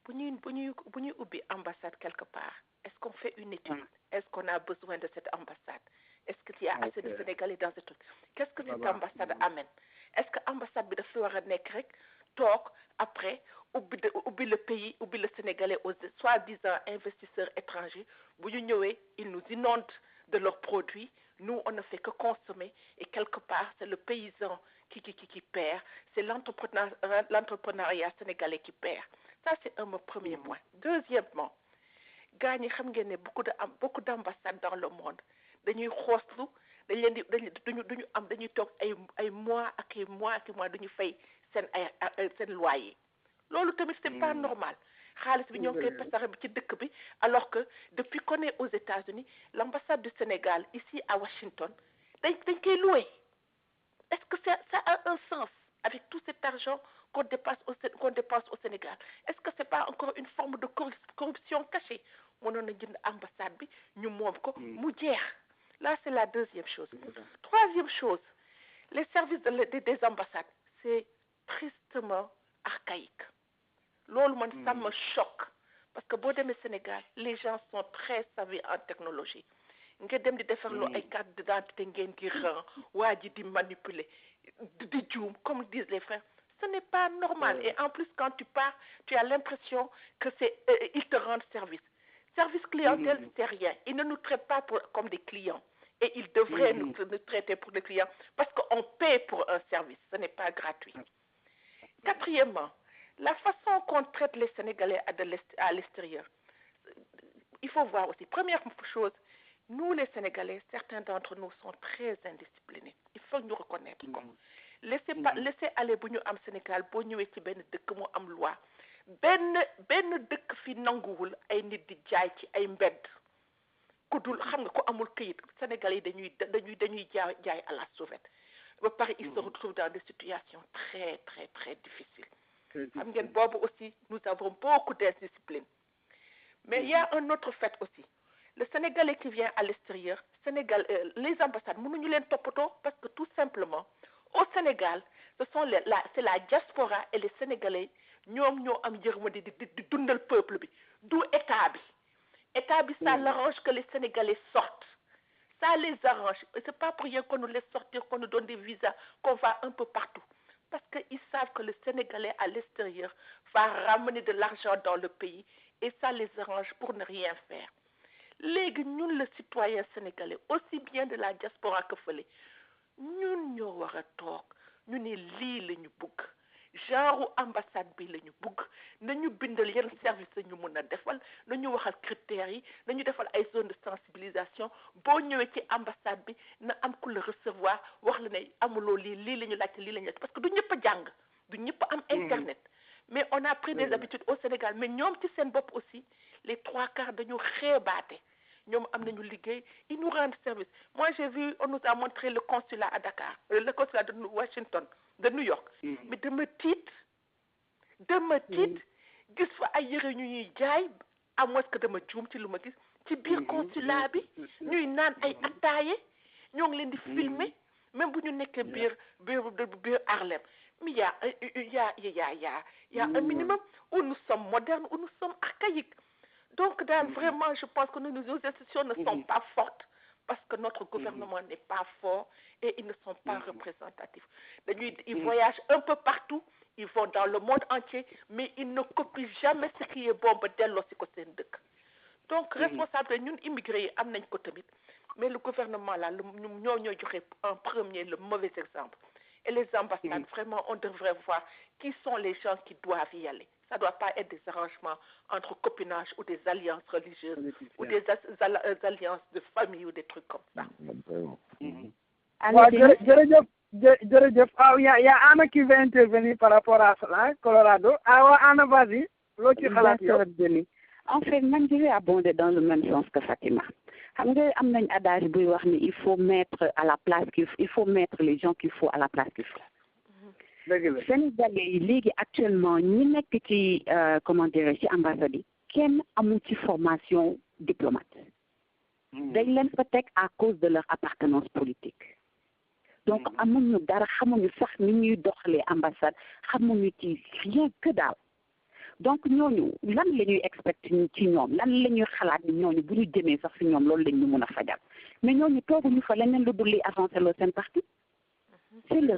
bu ñuy ubbi ambassade quelque part est-ce qu'on fait une étude? Est-ce qu'on a besoin de cette ambassade? Est-ce qu'il y a assez de Sénégalais dans ce truc? Qu'est-ce que cette ambassade amène? Est-ce que ambassade bi dafa war a nekk rek toog après ubbi le pays ubbi le Sénégalais aux soi-disant investisseurs étrangers bu ñu ñëwee ils nous inondent de leurs produits, nous on ne fait que consommer et quelque part c'est le paysan qui perd, c'est l'entrepreneuriat sénégalais qui perd. Ça c'est un premier point. Deuxièmement, gaa ñi xam ngeen ne beaucoup d'ambassades dans le monde dañuy xooslu dañ leen di dañuy toog ay mois ak mois duñu fay seen loyer loolu tamit c'est pas normal xaalis bi ñoo ngi koy pasare bi ci dëkk bi alors que depuis qu'on est aux États-Unis l'ambassade du Sénégal ici à Washington dañ koy louer. Est-ce que ça a un sens avec tout cet argent qu'on dépense au Sénégal? Est-ce que c'est pas encore une forme de corruption cachée? mënoon na jënd ambassade bi ñu moom ko mu jeex. Là c'est la deuxième chose. Troisième chose, les services des ambassades c'est tristement archaïque. Loolu man ça me choque parce que boo demee Sénégal les gens sont très savants en technologie nga dem di defarloo ay carte d'identité ngeen di ran waa ji di manipuler di juum comme disent les frères. Ce n'est pas normal et en plus quand tu pars tu as l'impression que ils te rendent service. Service clientèle, c'est rien. Ils ne nous traitent pas comme des clients. Et ils devraient nous traiter pour des clients parce qu'on paie pour un service. Ce n'est pas gratuit. Quatrièmement, la façon qu'on traite les Sénégalais à l'extérieur. Il faut voir aussi. Première chose, nous les Sénégalais, certains d'entre nous sont très indisciplinés. Il faut nous reconnaître. Laissez aller bu ñu am Sénégal boo ñëwee ci benn dëkk mu am loi. benn dëkk fi nanguwul ay nit di jaay ci ay mbedd ku dul xam nga ko amul këyit Sénégalais yi dañuy jaay à la sauvette ba pare ils se retrouvent dans des situations très très très difficiles. xam ngeen boobu aussi nous avons beaucoup d'indiscipline. Mais il y a un autre fait aussi. Le Sénégalais qui vient à l'extérieur, les ambassades mënuñu leen toppatoo parce que tout simplement au Sénégal c'est la diaspora et les Sénégalais ñoom ñoo am yërmande di dundal peuple bi du état bi ça l'arrange que les Sénégalais sortent. Ça les arrange. C'est pas pour rien qu'on nous laisse sortir, qu'on nous donne des visas, qu'on va un peu partout. Parce qu'ils savent que le Sénégalais à l'extérieur va ramener de l'argent dans le pays et ça les arrange pour ne rien faire. Léegi ñun le citoyen sénégalais aussi bien de la diaspora que fële ñun ñoo war a toog ñu ne lii la ñu bëgg genre ambassade bi la ñu bëgg nañu bindal yenn service la ñu mën a defal nañu waxal critères yi nañu defal ay zone de sensibilisation boo ñëwee ci ambassade bi na am ku la recevoir wax la ne amuloo lii la ñu laajte lii la ñu laajte parce que du ñëpp a jàng du ñëpp a am internet mais on a pris des habitudes au Sénégal mais ñoom ci seen bopp aussi les 3/4 dañu xeebaate ñoom am nañu liggéey ils nous rendent service moi j'ai vu on nous a montré le consulat à Dakar le consulat de Washington de New York mais dama tiit gis fa ay yëre ñu ñuy jaay à moins que dama juum ci lu ma gis ci biir consulat bi ñuy naan ay attaaye ñoo ngi leen di filmer même bu ñu nekkee biir Harlem mais y a un minimum où nous sommes modernes où nous sommes archaïques. Donc, vraiment, je pense que nos institutions ne sont pas fortes parce que notre gouvernement n'est pas fort et ils ne sont pas représentatifs. Ils voyagent un peu partout, ils vont dans le monde entier, mais ils ne copient jamais ce qui est bon. Donc, responsable, nous, immigrés, mais le gouvernement, là, nous en premier le mauvais exemple. Et les ambassades, vraiment, on devrait voir qui sont les gens qui doivent y aller. Ça ne doit pas être des arrangements entre copinage ou des alliances religieuses ou des alliances de famille ou des trucs comme ça. jërëjëf y a Anna qui veut intervenir par rapport à cela, Colorado. Anna, vas-y. Loo ci xalaat yow. En fait, man je vais abonder dans le même sens que Fatima. Xam nga am nañ adage buy wax ni il faut mettre à la place il faut mettre les gens qu'il faut à la place qu'il faut. Sénégalais yi léegi actuellement ñi nekk ci comment dire ci ambassade yi kenn amul ci formation diplomate. dañ leen fa teg à cause de leur appartenance politique. Donc amuñu dara xamuñu sax ni ñuy doxalee ambassade xamuñu ci rien que daal. Donc ñooñu lan la ñuy expecté ci ñoom lan la ñuy xalaat ni ñooñu bu ñu jëmee sax ci ñoom loolu lañ ñu mën a fajal mais ñooñu tooguñu fa leneen lu dul li avancer loo seen parti. C'est le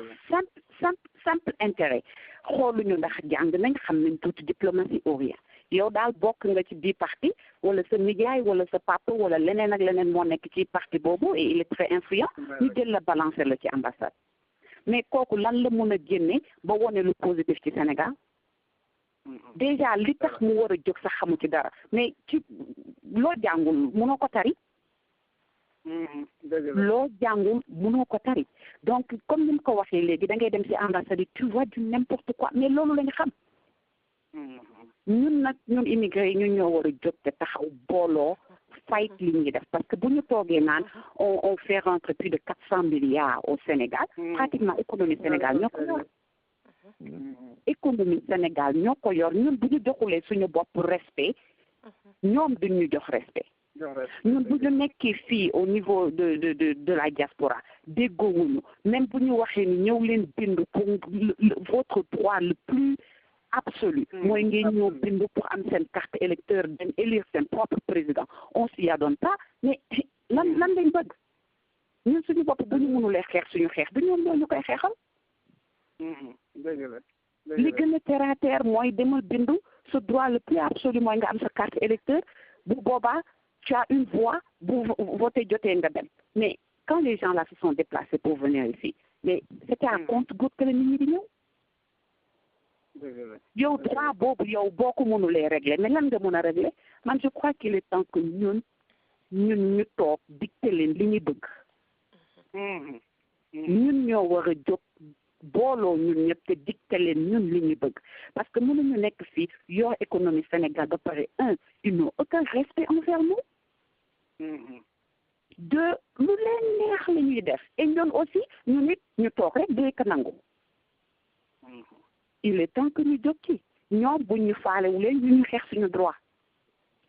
simple intérêt xooluñu ndax jàng nañ xam nañ tuuti diplomatie ou rien yow daal bokk nga ci bii parti wala sa nijaay wala sa papa wala leneen ak leneen moo nekk ci parti boobu et il est très influent ñu jël la balancer la ci ambassade mais kooku lan la mën a génne ba wone lu positif ci Sénégal déjà li tax mu war a jóg sax xamu ci dara mais ci loo jàngul mënoo ko tari loo jàngul mënoo ko tari donc comme ni mu ko waxee léegi da ngay dem ci ambassade yi tu vois du n'importe quoi mais loolu la ñu xam ñun nag ñun immigré yi ñun ñoo war a jóg te taxaw booloo fight li ñuy def parce que bu ñu toogee naan on fait rentrer plus de 400 milliards au Sénégal pratiquement économie Sénégal ñoo ko yor économie Sénégal ñoo ko yor ñun bu ñu joxulee suñu bopp respect ñoom duñ ñu jox respect ñun bu ñu nekkee fii au niveau de la diaspora déggoowuñu même bu ñu waxee ni ñëw leen bind pour votre droit le plus absolu mooy ngeen ñëw bind pour am seen carte électeur dem élire seen propre président on s'y adonne pas mais lan lañ bëgg ñun suñu bopp bu ñu mënulee xeex suñu xeex du ñoom ñoo ñu koy xeexal li gën a terre à terre mooy demal bindu ce droit le plus absolu mooy nga am sa carte électeur bu boobaa tu as une voix bu voter jotee nga dem mais quand les gens là se sont déplacés pour venir ici mais c'était à compte-gouttes que la nit ñi di ñëw yow droit boobu yow boo ko mënulee régler mais lan nga mën a régler man je crois qu'il est temps que ñun ñu toog dicter leen li ñuy bëgg ñun ñoo war a jóg booloo ñun ñëpp te dicter leen ñun li ñuy bëgg parce que mënuñu nekk fii yor économie Sénégal ba pare ils n'ont aucun respect envers nous deux lu leen neex la ñuy def et ñun aussi ñu nit ñu toog rek di ko nangu il est temps que ñu jóg ci ñoom buñ ñu faalewu leen ñu xeex suñu droit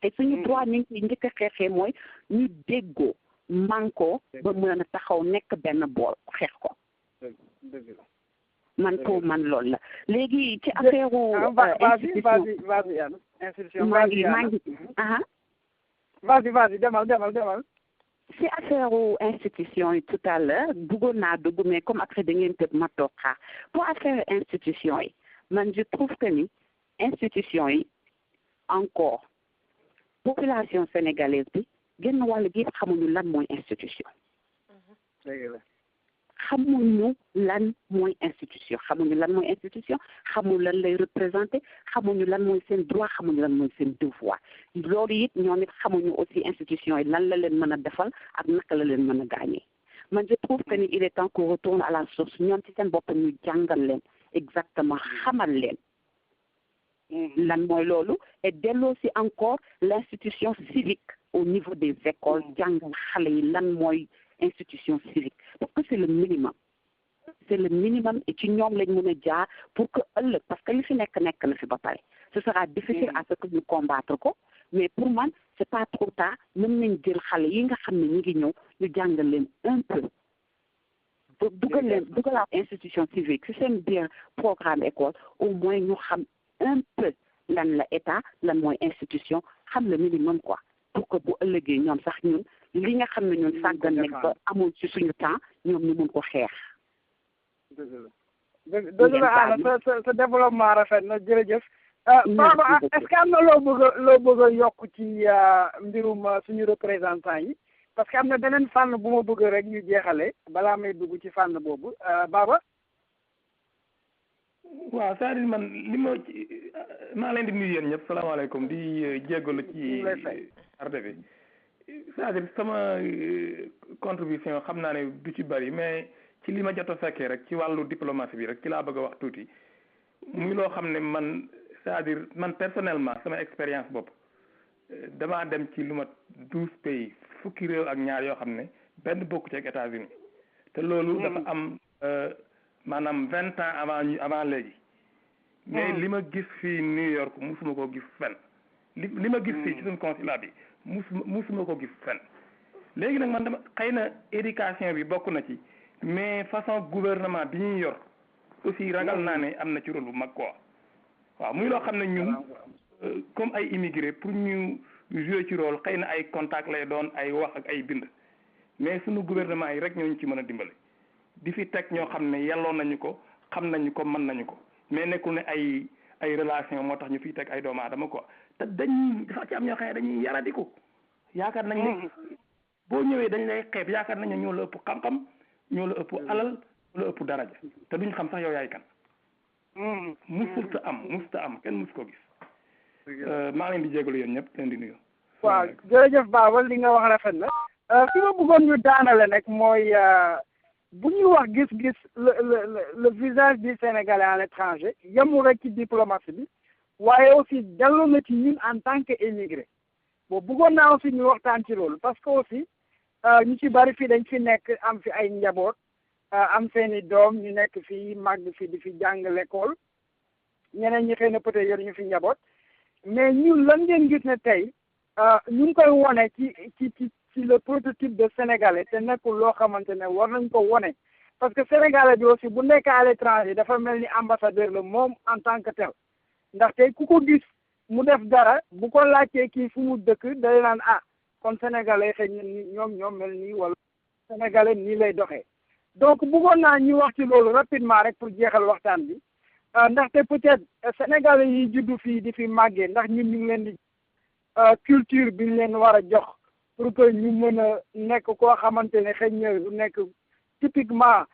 te suñu droit ñu ngi njëkk a xeexee mooy ñu déggoo manko ba mën a taxaw nekk benn bool xeex ko man pour man loolu la léegi ci affaire institution maa ngi vas-y demal si affaire aux institutions tout à l'heure bëggoon naa dugg mais comme après da ngeen tëb ma toog xaar pour affaire institutions yi man je trouve que ni institutions yi encore population sénégalaise bi genn wàll gi xamuñu lan mooy institution. xamuñu lan mooy institution xamuñu lan lay représenté xamuñu lan mooy seen droit xamuñu lan mooy seen devoir loolu it ñoom it xamuñu aussi institution yi lan la leen mën a defal ak naka la leen mën a gaañee man je trouve que ni il est temps qu'on retourne à la source ñoom ci seen bopp ñu jàngal leen exactement xamal leen lan mooy loolu et delloo si encore l'institution civique au niveau des écoles jàngal xale yi lan mooy institution civique parce que c'est le minimum et ci ñoom lañ mën a jaar pour que ëllëg parce que li fi nekk na fi ba pare ce sera difficile à ce que ñu combattre ko mais pour man c'est pas trop tard mën nañ jël xale yi nga xam ne ñu ngi ñëw ñu jàngal leen un peu dugalaat institution civique ci seen biir programme école au moins ñu xam un peu lan la état lan mooy institution xam le minimum quoi pour que bu ëllëgee ñoom sax ñun li nga xam ne ñun sàggan nekk ba amul ci suñu temps ñoom ñu mun ko xeex. dëgg la Anna sa développement rafet na jërëjëf. Baba est-ce que am na loo bëgg a yokk ci mbirum suñu représentant yi parce que am na beneen fànn bu ma bëgg rek ñu jeexale balaa may dugg ci fànn boobu Baba. waaw c'est-à-dire man li maa leen di nuyu yéen ñëpp salaamaaleykum di jéggalu ci arde bi c'est-à-dire sama contribution xam naa ne du ci bari mais ci li ma jot a fekkee rek ci wàllu diplomatie bi rek ci laa bëgg a wax tuuti muy loo xam ne man c'est-à-dire man personnellement sama expérience bopp damaa dem ci lu ma 12 pays fukki réew ak ñaar yoo xam ne benn bokku ci ak États-Unis te loolu dafa am maanaam 20 ans avant léegi mais li ma gis fii New York musuma ko gis fenn li ma gis fii ci suñu consulat bi musuma ko gis fenn léegi nag man dama xëy na éducation bi bokk na ci mais façon gouvernement bi ñuy yor aussi ragal naa ne am na ci rôle bu mag quoi waaw muy loo xam ne ñun comme ay immigré pour ñu jouer ci rôle xëy na ay contact lay doon ay wax ak ay bind mais suñu gouvernement yi rek ñooñu ci mën a dimbale di fi teg ñoo xam ne yelloon nañu ko xam nañu ko mën nañu ko mais nekkul ne ay relation moo tax ñu fiy teg ay doomu aadama quoi te dafa ci am ñoo xam ne dañuy yaradiku yaakaar nañ ne boo ñëwee dañ lay xeeb yaakaar nañ ne ñoo la ëpp xam-xam ñoo la ëpp alal ñoo la ëpp daraja te duñ xam sax yow yaay kan musulta am kenn mus ko gis maa leen di jégalu yéen ñëpp leen di nuyu. waaw jërëjëf Baba li nga wax rafet na fi ma bëggoon ñu daanale nag mooy bu ñuy wax gis-gis le visage du Sénégalais à l'étranger yemul rek ci diplomatie bi waaye aussi dellu na ci ñun en tant que émigré bon bëggoon naa aussi ñu waxtaan ci loolu parce que aussi ñu ci bari fii dañ fi nekk am fi ay njaboot am seeni doom ñu nekk fii màgg fi di fi jàng l'école ñeneen ñi xëy na peut-être yor ñu fi njaboot mais ñun lan ngeen gis ne tey ñu ngi koy wone ci le prototype de sénégalais te nekkul loo xamante ne war nañ ko wone parce que sénégalais bi aussi bu nekk à l'étranger dafa mel ni ambassadeur la moom en tant que tel ndaxte ku ko gis mu def dara bu ko laajtee kii fu mu dëkk day naan kon sénégalais xëy na ñoom mel nii wala sénégalais nii lay doxee donc bëggoon naa ñu wax ci loolu rapidement rek pour jeexal waxtaan bi ndaxte peut-être sénégalais yi juddu fii di fi màggee ndax ñun ñu ngi leen di culture bi ñu leen war a jox pour que ñu mën a nekk koo xamante ne xëy na nekk typiquement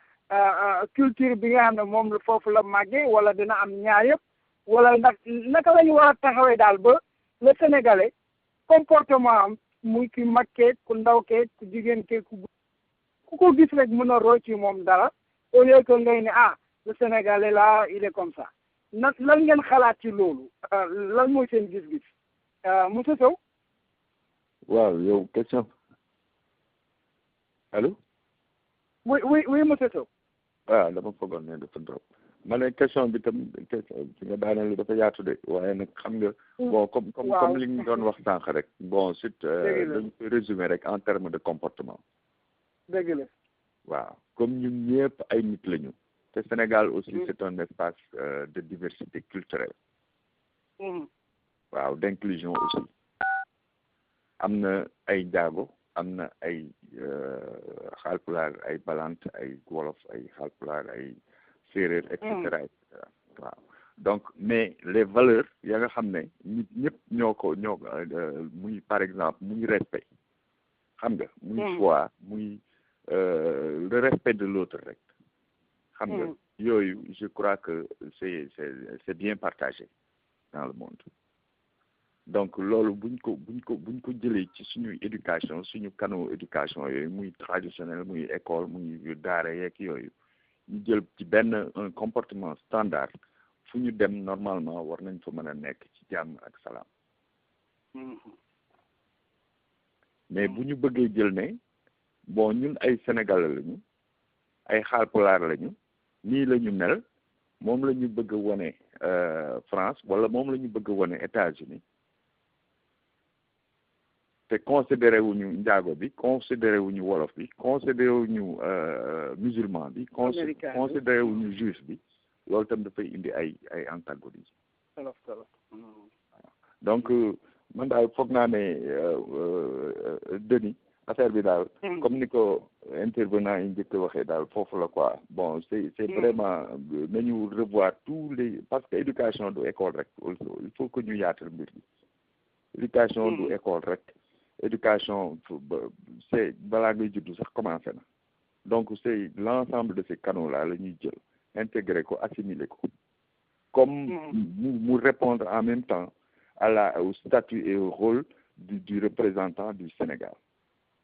culture bi nga xam ne moom foofu la màggee wala dina am ñaar yëpp wala ndax naka la ñu war a taxawee daal ba le sénégalais comportement am muy ki mag kee ku ndaw kee ku jigéen kee ku ko gis rek mën a roy ci moom dara au lieu que ngay ne le sénégalais là il est comme ça lan ngeen xalaat ci loolu lan mooy seen gis-gis monsieur Sow. waaw yow question allo. oui monsieur Sow. waaw dama foogoon ne dafa drop ma ne question bi tam question ci nga daaneel dafa yaatu de waaye nag xam nga. bon comme li ñu doon wax sànq rek bon surtout dañ koy résumer rek en termes de comportement. dëgg la. waaw comme ñun ñëpp ay nit lañu. te Sénégal aussi c'est un espace de diversité culturelle. waaw d'inclusion aussi. am na ay njaago am na ay Haalpulaar ay Balante ay Wolof ay Haalpulaar ay séeréer et cetera waaw donc mais les valeurs ya nga xam ne nit ñëpp ñoo muy par exemple muy respect xam nga muy foi muy le respect de l'autre rek xam nga yooyu je crois que c'est bien partagé dans le monde donc loolu buñ ko jëlee ci suñuy éducation suñu canaux éducation yooyu muy traditionnel muy école muy daara yeeg yooyu ñu jël ci benn un comportement standard fu ñu dem normalement war nañ fa mën a nekk ci jàmm ak salaam mais bu ñu bëggee jël ne bon ñun ay sénégalais lañu ay Haalpulaar lañu nii la ñu mel moom la ñu bëgg a wone France wala moom la ñu bëgg a wone États-Unis te considéré wuñu njaago bi considéré wuñu wolof bi considéré wuñu musulman bi considéré wuñu juif bi loolu tam dafay indi ay antagonisme donc man daal foog naa ne Denis affaire bi daal comme ni ko intervenant yi njëkk waxee daal foofu la quoi bon c'est vraiment nañu revoir tous les parce que éducation du école rek il faut que ñu yaatal mbir bi éducation du école rek éducation c'est balaa ngay juddu sax commencé na donc c'est l'ensemble de ces canaux là la ñuy jël intégrer ko assimiler ko comme mu répondre en même temps au statut et au rôle du représentant du Sénégal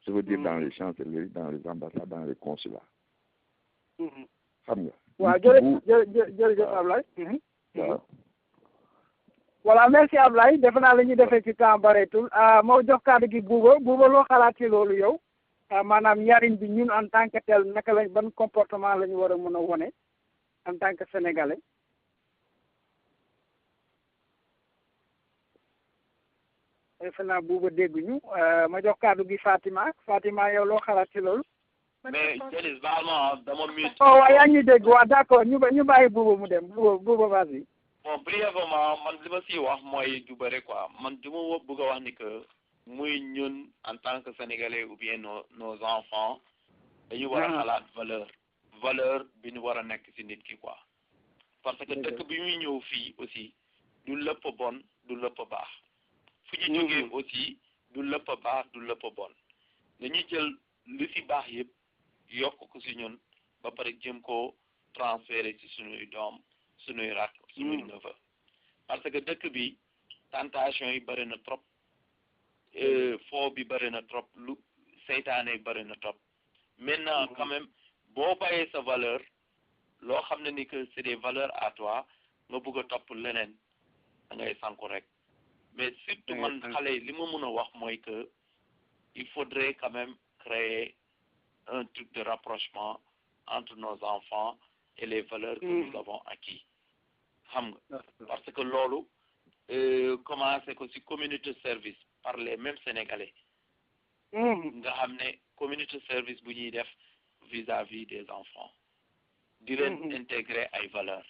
je veux dire dans les chancelleries dans les ambassades dans les consulats xam nga waaw jërëjëf Ablaye waaw voilà merci Ablaye defe naa la ñuy defee ci temps bareetul moo jox kàddu gi Bouba loo xalaat ci loolu yow maanaam njariñ bi ñun en tant que tel naka lañ ban comportement la ñu war a mën a wone en tant que sénégalais defe naa Bouba dégguñu ma jox kàddu gi Fatima yow loo xalaat ci loolu mais Denis baal ma dama mute waaw yaa ngi dégg waaw d'accord ñu bàyyi Bouba mu dem Bouba vas-y bon brièvement man li ma siy wax mooy ju bëri quoi man du ma bëgg a wax ni que muy ñun en tant que sénégalais ou bien nos enfants dañu war a xalaat valeur bi ñu war a nekk ci nit ki quoi parce que dëkk bi muy ñëw fii aussi du lépp bon du lépp baax fu ñu jógee aussi du lépp baax du lépp bon dañuy jël li ci baax yëpp yokk ko ci ñun ba pare jëm koo transférer ci suñuy doom suñuy rakk suñuy neveu parce que dëkk bi tentation yi bëri na trop foo bi bëri na trop lu seytaane yi bëri na trop maintenant quand même boo bàyyee sa valeur loo xam ne ni que c'est des valeurs à toi nga bëgg a topp leneen da ngay sànku rek mais surtout man xale yi li ma mën a wax mooy que il faudrait quand même créer un truc de rapprochement entre nos enfants et les valeurs que nous avons acquis xam nga parce que loolu commencé ko ci communauté service par les mêmes sénégalais nga xam ne communauté service bu ñuy def vis-à-vis des enfants di leen intégrer ay valeurs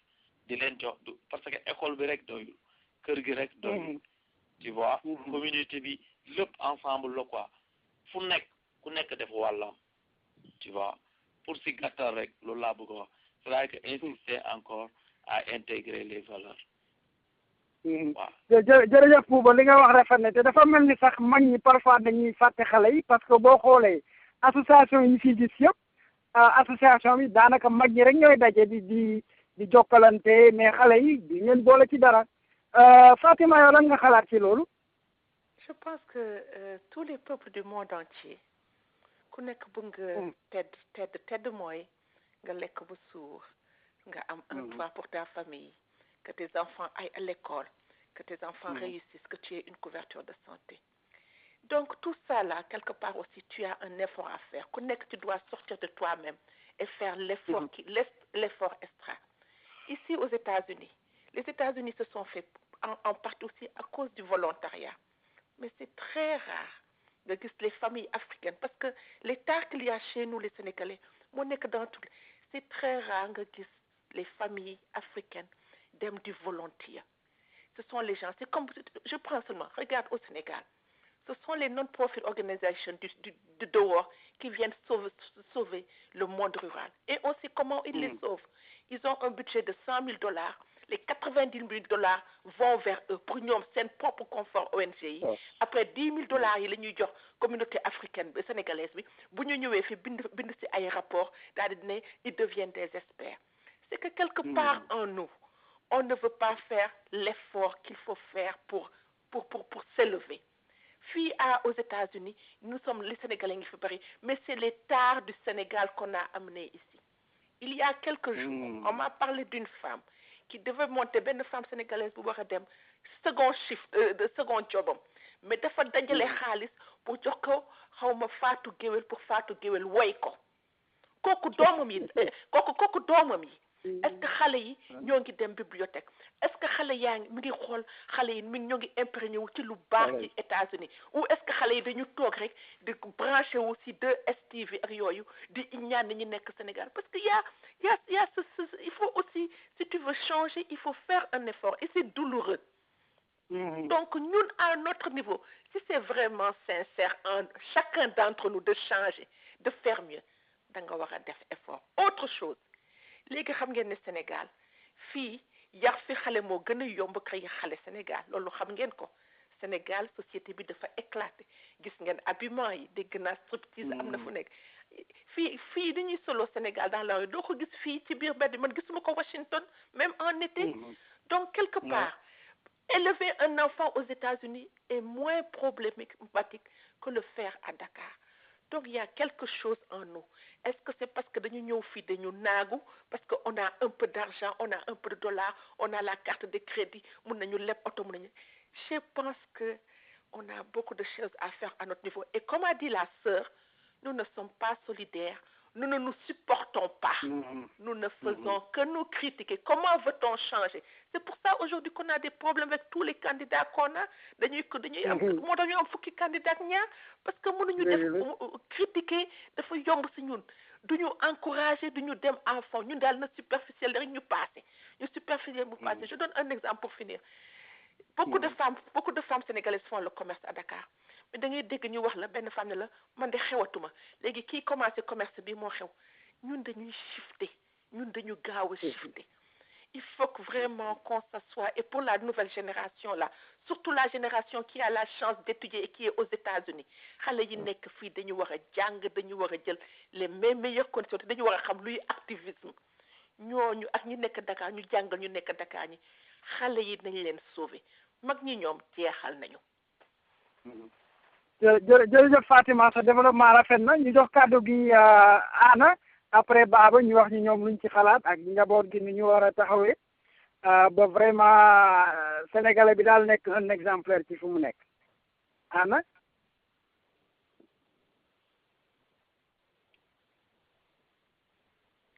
di leen jox parce que école bi rek doyul kër gi rek doyul tu vois communauté bi lépp ensemble la quoi fu nekk ku nekk def wàllam tu vois pour si gàttal rek loolu laa bëgg a wax c'est-à-dire que insister encore à intégrer les valeurs waaw jërëjëf Bouba li nga wax rafet na te dafa mel ni sax mag ñi parfois dañuy fàtte xale yi parce que boo xoolee association yi fi gis yëpp association bi daanaka mag ñi rek ñooy daje di jokkalante mais xale yi di ngeen boole ci dara Fatima yow lan nga xalaat ci loolu je pense que tous les peuples du monde entier ku nekk bëgg nga tedd mooy nga lekk ba suur nga am un toit pour ta famille que tes enfants aillent à l'école que tes enfants réussissent que tu aies une couverture de santé donc tout ça là quelque part aussi tu as un effort à faire ku nekk tu dois sortir de toi-même et faire l'effort extra ici aux États-Unis les États-Unis se sont fait en partie aussi à cause du volontariat mais c'est très rare nga gis les familles africaines parce que l'état qu'il y a chez nous les Sénégalais moo nekk dans tout c'est très rare nga gis les familles africaines dem du volontaire ce sont les gens c'est comme je prends seulement regarde au Sénégal ce sont les non-profit organisations du dehors qui viennent sauver le monde rural. Et on sait comment ils les sauvent. Ils ont un budget de $100 000. Les $90 000 vont vers eux pour ñoom seen propre confort ONG yi. Après $10 000 yi la ñuy jox communauté africaine sénégalaise bi bu ñu ñëwee fi bind ci ay rapport daal di ne ils deviennent des experts. C'est que quelque part en nous, on ne veut pas faire l'effort qu'il faut faire pour s'élever. Aux États-Unis, nous sommes les Sénégalais qui font Paris, mais c'est les tares du Sénégal qu'on a amené ici. Il y a quelques jours, on m'a parlé d'une femme qui devait monter, une femme sénégalaise pour voir dem second job, mais dafa dajale xaalis pour jox ko xawma Fatou Guewel pour Fatou Guewel woy ko. Kooku doomam yi. Est-ce que xale yi ñoo ngi dem bibliothèque? Est-ce que xale yaa ngi mi ngi xool xale yi ñoo ngi imprégné wu ci lu baax ci États-Unis? Ou est-ce que xale yi dañu toog rek di branché wu ci 2STV ak yooyu di ñaan ñi nekk Sénégal? Parce que il faut aussi, si tu veux changer, il faut faire un effort et c'est douloureux. Donc ñun à notre niveau, si c'est vraiment sincère en chacun d'entre nous de changer, de faire mieux, da nga war a def effort. Autre chose. Léegi xam ngeen ne Sénégal fii yar fi xale moo gën a yomb kay xale Sénégal loolu xam ngeen ko. Sénégal société bi dafa éclaté gis ngeen habillement yi dégg naa striptease am na fu nekk fii dañuy solo Sénégal dans la rue doo ko gis fii ci biir mbedd man gisuma ko Washington même en été. Donc quelque part élever un enfant aux États-Unis est moins problématique que le faire à Dakar. Donc il y a quelque chose en nous. Est-ce que c'est parce que dañu ñëw fii dañu naagu parce que on a un peu d'argent, on a un peu de dollars, on a la carte de crédit, mun nañu leb oto mun nañu. Je pense que on a beaucoup de choses à faire à notre niveau. Et comme a dit la sœur, nous ne sommes pas solidaires, nous ne nous supportons pas. Nous ne faisons que nous critiquer. Comment veut-on changer? C'est pour ça aujourd'hui qu'on a des problèmes avec tous les candidats qu'on a. Dañuy moo tax ñu am fukki candidat ñaar parce que mënuñu def critiquer dafa yomb si ñun. Duñu encourager, duñu dem en fond. Ñun daal na superficiel rek ñu passé. Ñu superficiel bu passé. Je donne un exemple pour finir. Beaucoup de femmes sénégalaises font le commerce à Dakar. Mais da ngay dégg ñu wax la benn femme ne la man de xewatuma léegi kii commencé commerce bi moo xew ñun dañuy shifter ñun dañu gaaw a shifter. Il faut que vraiment qu'on s'assoie et pour la nouvelle génération là, surtout la génération qui a la chance d'étudier et qui est aux États-Unis xale yi nekk fii dañu war a jàng dañu war a jël les meilleures conditions te dañu war a xam luy activisme ñooñu ak ñi nekk Dakar ñu jàngal ñu nekk Dakar ñi xale yi nañ leen sauver mag ñi ñoom jeexal nañu. jërëjëf Fatima sa développement rafet na ñu jox kàddu gi Anna après Baba ñu wax ñu ñoom luñ ci xalaat ak njaboot gi ni ñu war a taxawee ba vraiment sénégalais bi daal nekk un exemplaire ci fu mu nekk Anna.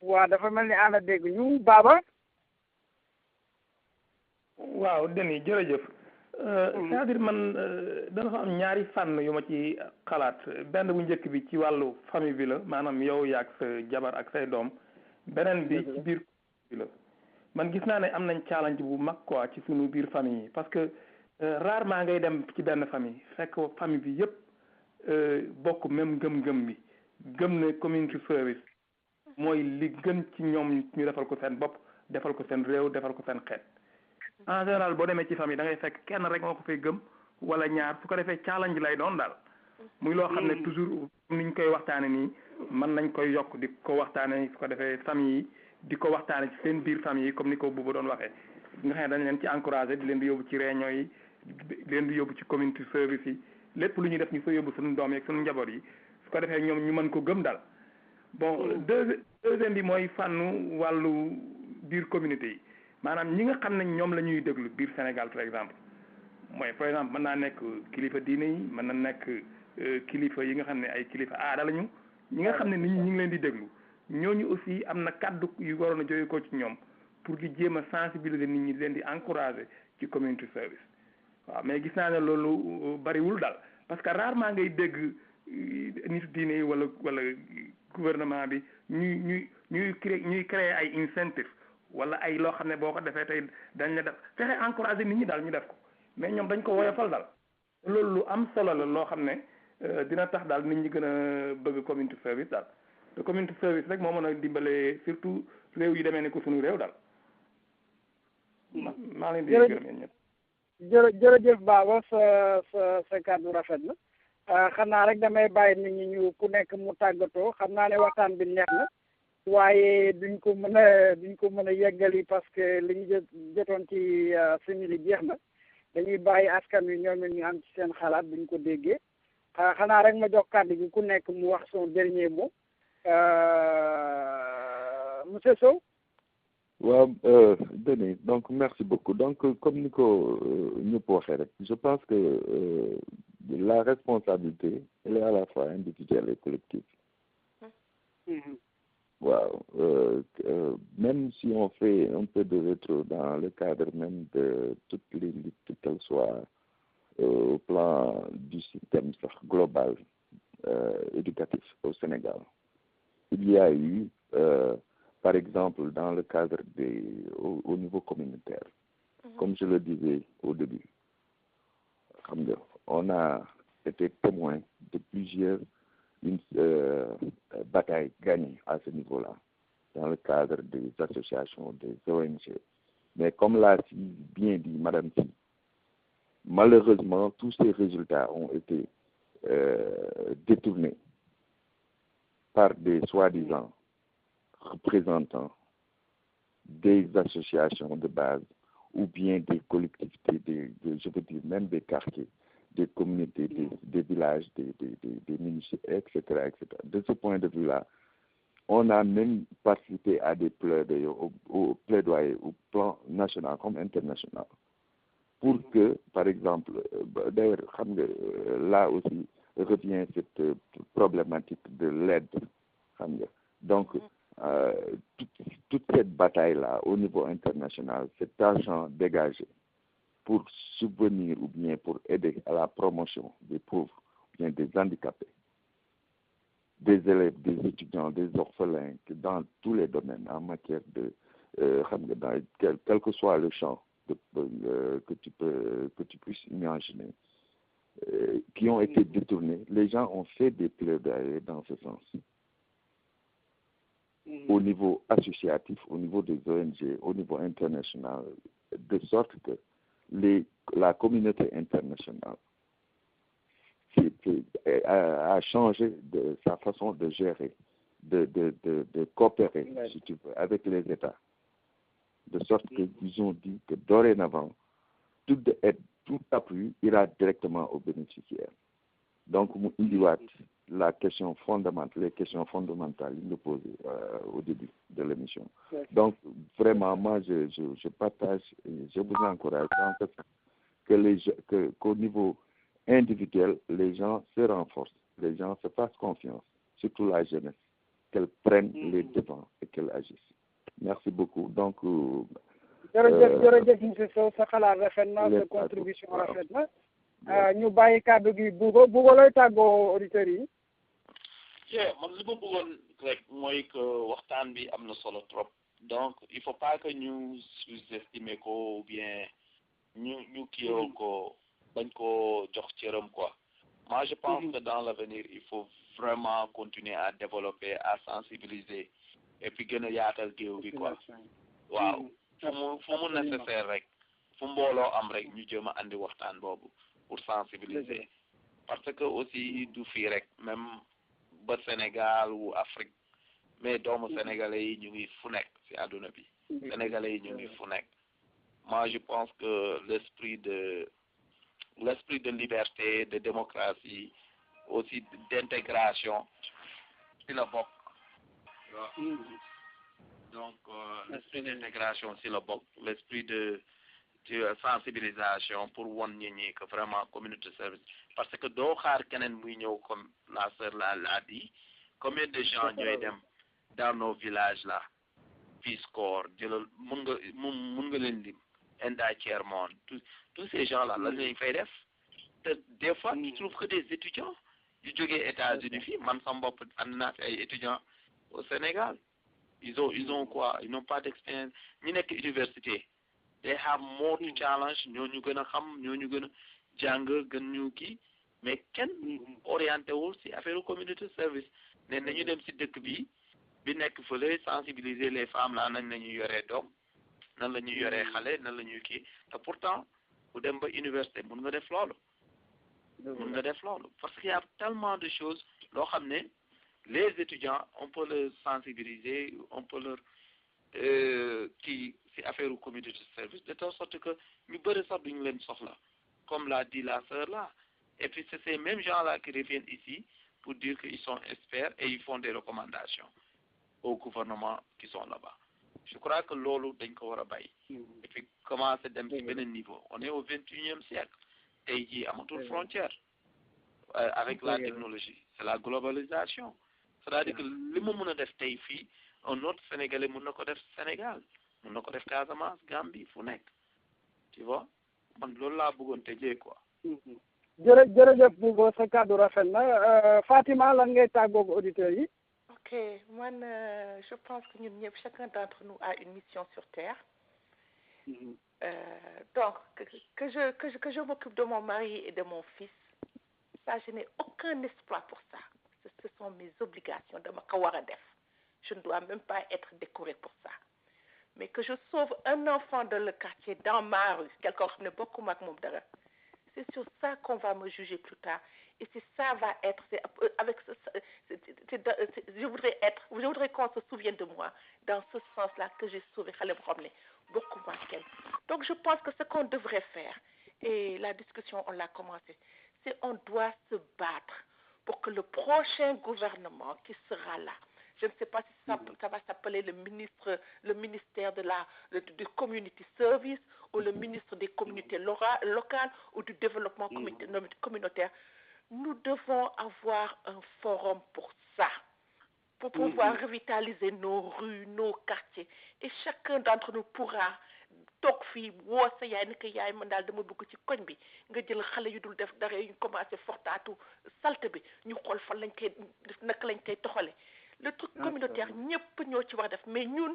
waaw dafa mel ni Anna dégg ñu Baba. waaw Denis jërëjëf. c'est-à-dire man dana fa am ñaari fànn yu ma ci xalaat benn bu njëkk bi ci wàllu famille bi la maanaam yow yaag sa jabar ak say doom beneen bi ci biir bi la man gis naa ne am nañ challenge bu mag quoi ci sunu biir famille yi parce que rarement ngay dem ci benn famille fekk famille bi yëpp bokk même gëm-gëm bi gëm ne community service mooy li gën ci ñoom ñu defal ko seen bopp defal ko seen réew defal ko seen xeet. En général boo demee ci famille da ngay fekk kenn rek moo ko fay gëm wala ñaar su ko defee challenge lay doon daal muy loo xam ne toujours ni ñu koy waxtaane nii mën nañ koy yokk di ko waxtaane su ko defee famille yi di ko waxtaane ci seen biir famille yi comme ni ko Bouba doon waxee nga xam ne dañ leen ci encouragé di leen di yóbbu ci réunion yi di leen di yóbbu ci community service yi lépp lu ñuy def ñu fa yóbbu suñu doom yi ak suñu njaboot yi su ko defee ñoom ñu mën ko gëm daal bon deuxième bi mooy fànnu wàllu biir communauté yi maanaam ñi nga xam ne ñoom la ñuy déglu biir Sénégal par exemple mooy par exemple mën naa nekk kilifa diine yi mën na nekk kilifa yi nga xam ne ay kilifa aada lañu ñi nga xam ne nit ñi ñu ngi leen di déglu ñooñu aussi am na kaddu yu waroon a jóge ko ci ñoom pour di jéem a sensibiliser nit ñi di leen di encourager ci community service waaw mais gis naa ne loolu bariwul daal parce que rarement ngay dégg nit diine yi wala gouvernement bi ñuy créer ay incentives wala ay loo xam ne boo ko defee tey dañ la def fexe encourager nit ñi daal ñu def ko mais ñoom dañ ko woyofal daal loolu lu am solo la loo xam ne dina tax daal nit ñi gën a bëgg community service daal te community service rek moo mën a dimbale surtout réew yi demee ne ko suñu réew daal maa leen di gërëm yéen ñëpp jërëjëf Baba sa kàddu rafet na xanaa rek damay bàyyi nit ñi ñu ku nekk mu tàggatoo xam naa ne waxtaan bi neex na waaye duñ ko mën a yeggali parce que li ñu jotoon ci simili jeex na dañuy bàyyi askan wi ñoom ñu am ci seen xalaat buñ ko déggee xanaa rek ma jox kàddu gi ku nekk mu wax son dernier mot monsieur Sow. waaw Denis donc merci beaucoup donc comme ni ko ñëpp waxee rek je pense que la responsabilité elle est à la fois individuelle et collective. Waaw même si on fait un peu de rétro dans le cadre même de toutes les luttes qu'elles soient au plan du système global éducatif au Sénégal, il y a eu par exemple dans le cadre au niveau communautaire, comme je le disais au début, on a été témoin de plusieurs batailles gagnées à ce niveau-là, dans le cadre des associations, des ONG. Mais comme l'a bien dit Madame Sy, malheureusement, tous ces résultats ont été détournés par des soi-disant représentants des associations de base ou bien des collectivités, je veux dire même des quartiers, des communautés, des villages, des municipes, etc., etc. De ce point de vue-là, on a même participé à des plaidoyers au plan national comme international pour que, par exemple, d'ailleurs, là aussi revient cette problématique de l'aide. Donc, toute cette bataille-là au niveau international, cet argent dégagé pour subvenir ou bien pour aider à la promotion des pauvres, ou bien des handicapés, des élèves, des étudiants, des orphelins, dans tous les domaines en matière de, quel que soit le champ que tu puisses imaginer, qui ont été détournés, les gens ont fait des plaidoyers dans ce sens. Au niveau associatif, au niveau des ONG, au niveau international, de sorte que la communauté internationale a changé de sa façon de gérer, de coopérer, si tu veux, avec les États. De sorte qu'ils ont dit que dorénavant, tout appui ira directement aux bénéficiaires. Donc, les questions fondamentales nous posées au début de l'émission. Donc, vraiment, moi, je partage et je vous encourage qu'au niveau individuel, les gens se renforcent, les gens se fassent confiance, surtout la jeunesse, qu'elle prenne les devants et qu'elle agisse. Merci beaucoup. Donc, jërëjëf monsieur Sow sa xalaat rafet na sa contribution rafet na ñu bàyyi kàddu gi Bouba looy tàggoo auditeurs yi. man li ma bëggoon rek mooy que waxtaan bi am na solo trop donc il faut pas que ñu sous-estimer ko ou bien ñu kiyoo ko bañ ko jox cëram quoi. Moi je pense que dans l'avenir il faut vraiment continuer à développer, à sensibiliser et puis gën a yaatal géew bi quoi. waaw fu mu nécessaire rek fu mbooloo am rek ñu jëm a andi waxtaan boobu pour sensibiliser parce que aussi du fii rek même ba Sénégal ou Afrique mais doomu sénégalais yi ñu ngi fu nekk ci àdduna bi sénégalais yi ñu ngi fu nekk. Moi je pense que l'esprit de liberté, de démocratie, aussi d'intégration ci la bokk. Donc l'esprit d'intégration ci la bokk, l'esprit de sensibilisation pour won ñi que vraiment community service parce que doo xaar keneen muy ñëw comme la sœur l'a dit. Combien de gens ñooy dem dans nos villages là Peace Corps jëlal mun nga leen lim Enda Thiermon tous ces gens là lan lañ fay def te des fois tu trouves que des étudiants yu jógee États-Unis fii man sama bopp ànd naa fi ay étudiants au Sénégal ils ont quoi, ils n'ont pas d'expérience ñi nekk université they have more to challenge ñooñu gën a xam ñooñu gën a jàng gën ñu kii mais kenn orienté wul ci affaire community service ne nañu dem ci dëkk bi nekk fële sensibiliser les femmes là nañ la ñuy yoree doom nan la ñuy yoree xale nan la ñuy kii te pourtant bu dem ba université mun nga def loolu parce qu'il y a tellement de choses loo xam ne les étudiants on peut leur sensibiliser on peut leur kii ci affaire community service de telle sorte que ñu bëri sax duñu leen soxla comme l'a dit la sœur là et puis c'est ces mêmes gens là qui reviennent ici pour dire qu'ils sont experts et ils font des recommandations au gouvernement qui sont là-bas. Je crois que loolu dañ ko war a bàyyi et puis commencer dem ci beneen niveau on est au 21e siècle tey jii amatul frontière avec la technologie c'est la globalisation c'est-à-dire que li mu mën a def tey fii un autre Sénégalais mën na ko def Sénégal mën na ko def Casamance Gambie fu nekk tu vois man loolu laa bëggoon tëjee quoi. jërëjëf Bouba sa kàddu rafet na Fatima lan ngay tàggoog auditeurs yi. Ok, moi, je pense que nous, chacun d'entre nous a une mission sur Terre. Donc, que je m'occupe de mon mari et de mon fils, ça, je n'ai aucun espoir pour ça. Ce sont mes obligations de ma kawaradef. Je ne dois même pas être décorée pour ça. Mais que je sauve un enfant dans le quartier, dans ma rue, quelqu'un qui ne peut pas c'est sur ça qu'on va me juger plus tard. Et c'est ça va être, je voudrais qu'on se souvienne de moi dans ce sens-là que j'ai sauvé Khaleb Romney, beaucoup moins qu'elle. Donc je pense que ce qu'on devrait faire, et la discussion on l'a commencé, c'est on doit se battre pour que le prochain gouvernement qui sera là, je ne sais pas si ça va s'appeler le ministère du Community Service ou le ministre des communautés locales ou du développement communautaire. Nous devons avoir un forum pour ça, pour pouvoir revitaliser nos rues, nos quartiers. Et chacun d'entre nous pourra toog fii woo sa yaay ni ko yaay man daal dama dugg ci koñ bi nga jël xale yu dul def dara ñu commencé fortaatu salte bi ñu xool fan lañ koy naka lañ koy toxale le truc communautaire ñëpp ñoo ci war a def mais ñun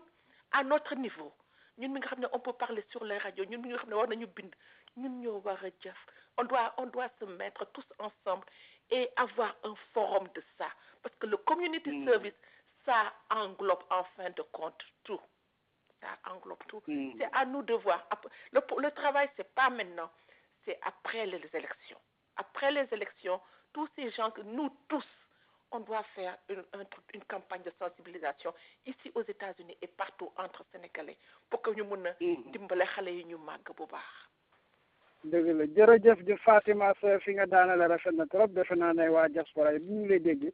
à notre niveau ñun mi nga xam ne on peut parler sur les radios ñun mi nga xam ne war nañu bind ñun ñoo war a jëf on doit se mettre tous ensemble et avoir un forum de ça parce que le community service ça englobe en fin de compte tout. Ça englobe tout. C'est à nous de voir. Le travail, c'est pas maintenant, c'est après les élections. Après les élections, tous ces gens que nous tous, on doit faire une campagne de sensibilisation ici aux États-Unis et partout entre Sénégalais pour que nous puissions dimbale xale yi ñu màgg bu baax. dëgg la jërëjëf di Fatima sa fi nga daanale rafet na trop defe naa ne waa diaspora yi bu ñu lay dégg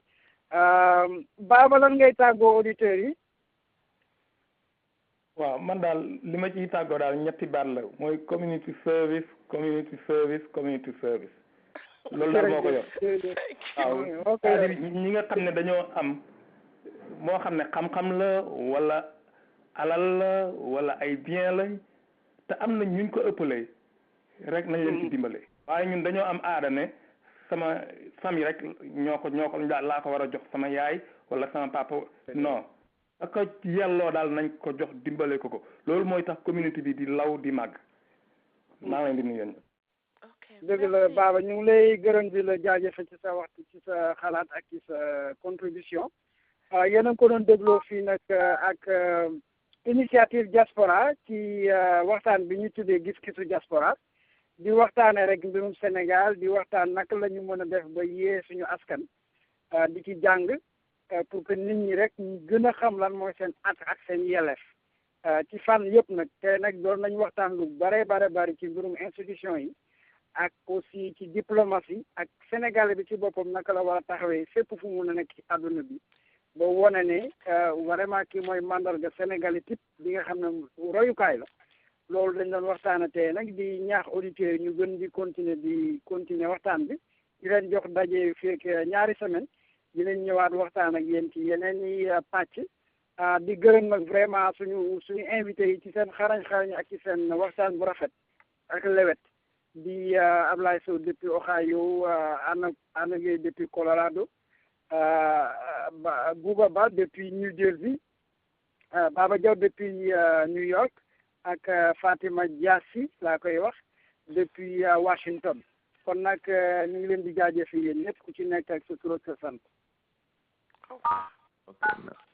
Baba lan ngay tàggoo auditeurs yi. waaw man daal li ma ciy tàggoo daal ñetti baat la mooy community service loolu daal moo ko yor waaw c'est-à-dire ñi nga xam ne dañoo am moo xam ne xam-xam la wala alal la wala ay bien lañ te am na ñuñ ko ëppalee rek nañ leen ci dimbale waaye ñun dañoo am aada ne sama famille rek ñoo ko laa ko war a jox sama yaay wala sama papa non ak yelloo daal nañ ko jox dimbale ko loolu mooy tax communauté bi di law di màgg maa ngi leen di nuyu. dëgg la Baba ñu ngi lay gërëm di la jaajëfe ci sa waxtu ci sa xalaat ak ci sa contribution yéen a ngi ko doon dégloo fii nag ak initiative diaspora ci waxtaan bi ñu tuddee gis-gisu diaspora di waxtaane rek mbirum Sénégal di waxtaan naka la ñu mën a def ba yee suñu askan di ci jàng pour que nit ñi rek ñu gën a xam lan mooy seen ak seen yelleef ci fànn yëpp nag te nag doon nañu waxtaan lu bare ci mbirum institution yi ak aussi ci diplomatie ak Sénégal bi ci boppam naka la war a taxawee fépp fu mu mën a nekk ci àdduna bi ba wone ne vraiment kii mooy mandarga Sénégal type bi nga xam ne royukaay la loolu dañ doon waxtaana tey nag di ñaax auditeurs yi ñu gën di continuer waxtaan bi di leen jox daje fekk ñaari semaine dinañ ñëwaat waxtaan ak yéen ci yeneen i pàcc di gërëm nag vraiment suñu invité yi ci seen xarañ ak ci seen waxtaan bu rafet ak lewet di Ablaye Sow depuis Ohio Anna Gueye depuis Colorado Bouba Ba depuis New Jersey Baba Diaw depuis New York ak Fatima Diassi laa koy wax depuis Washington kon nag ñu ngi leen di jaajëfal yéen ñëpp ku ci nekk ak sa tur ak sa sant. ok merci.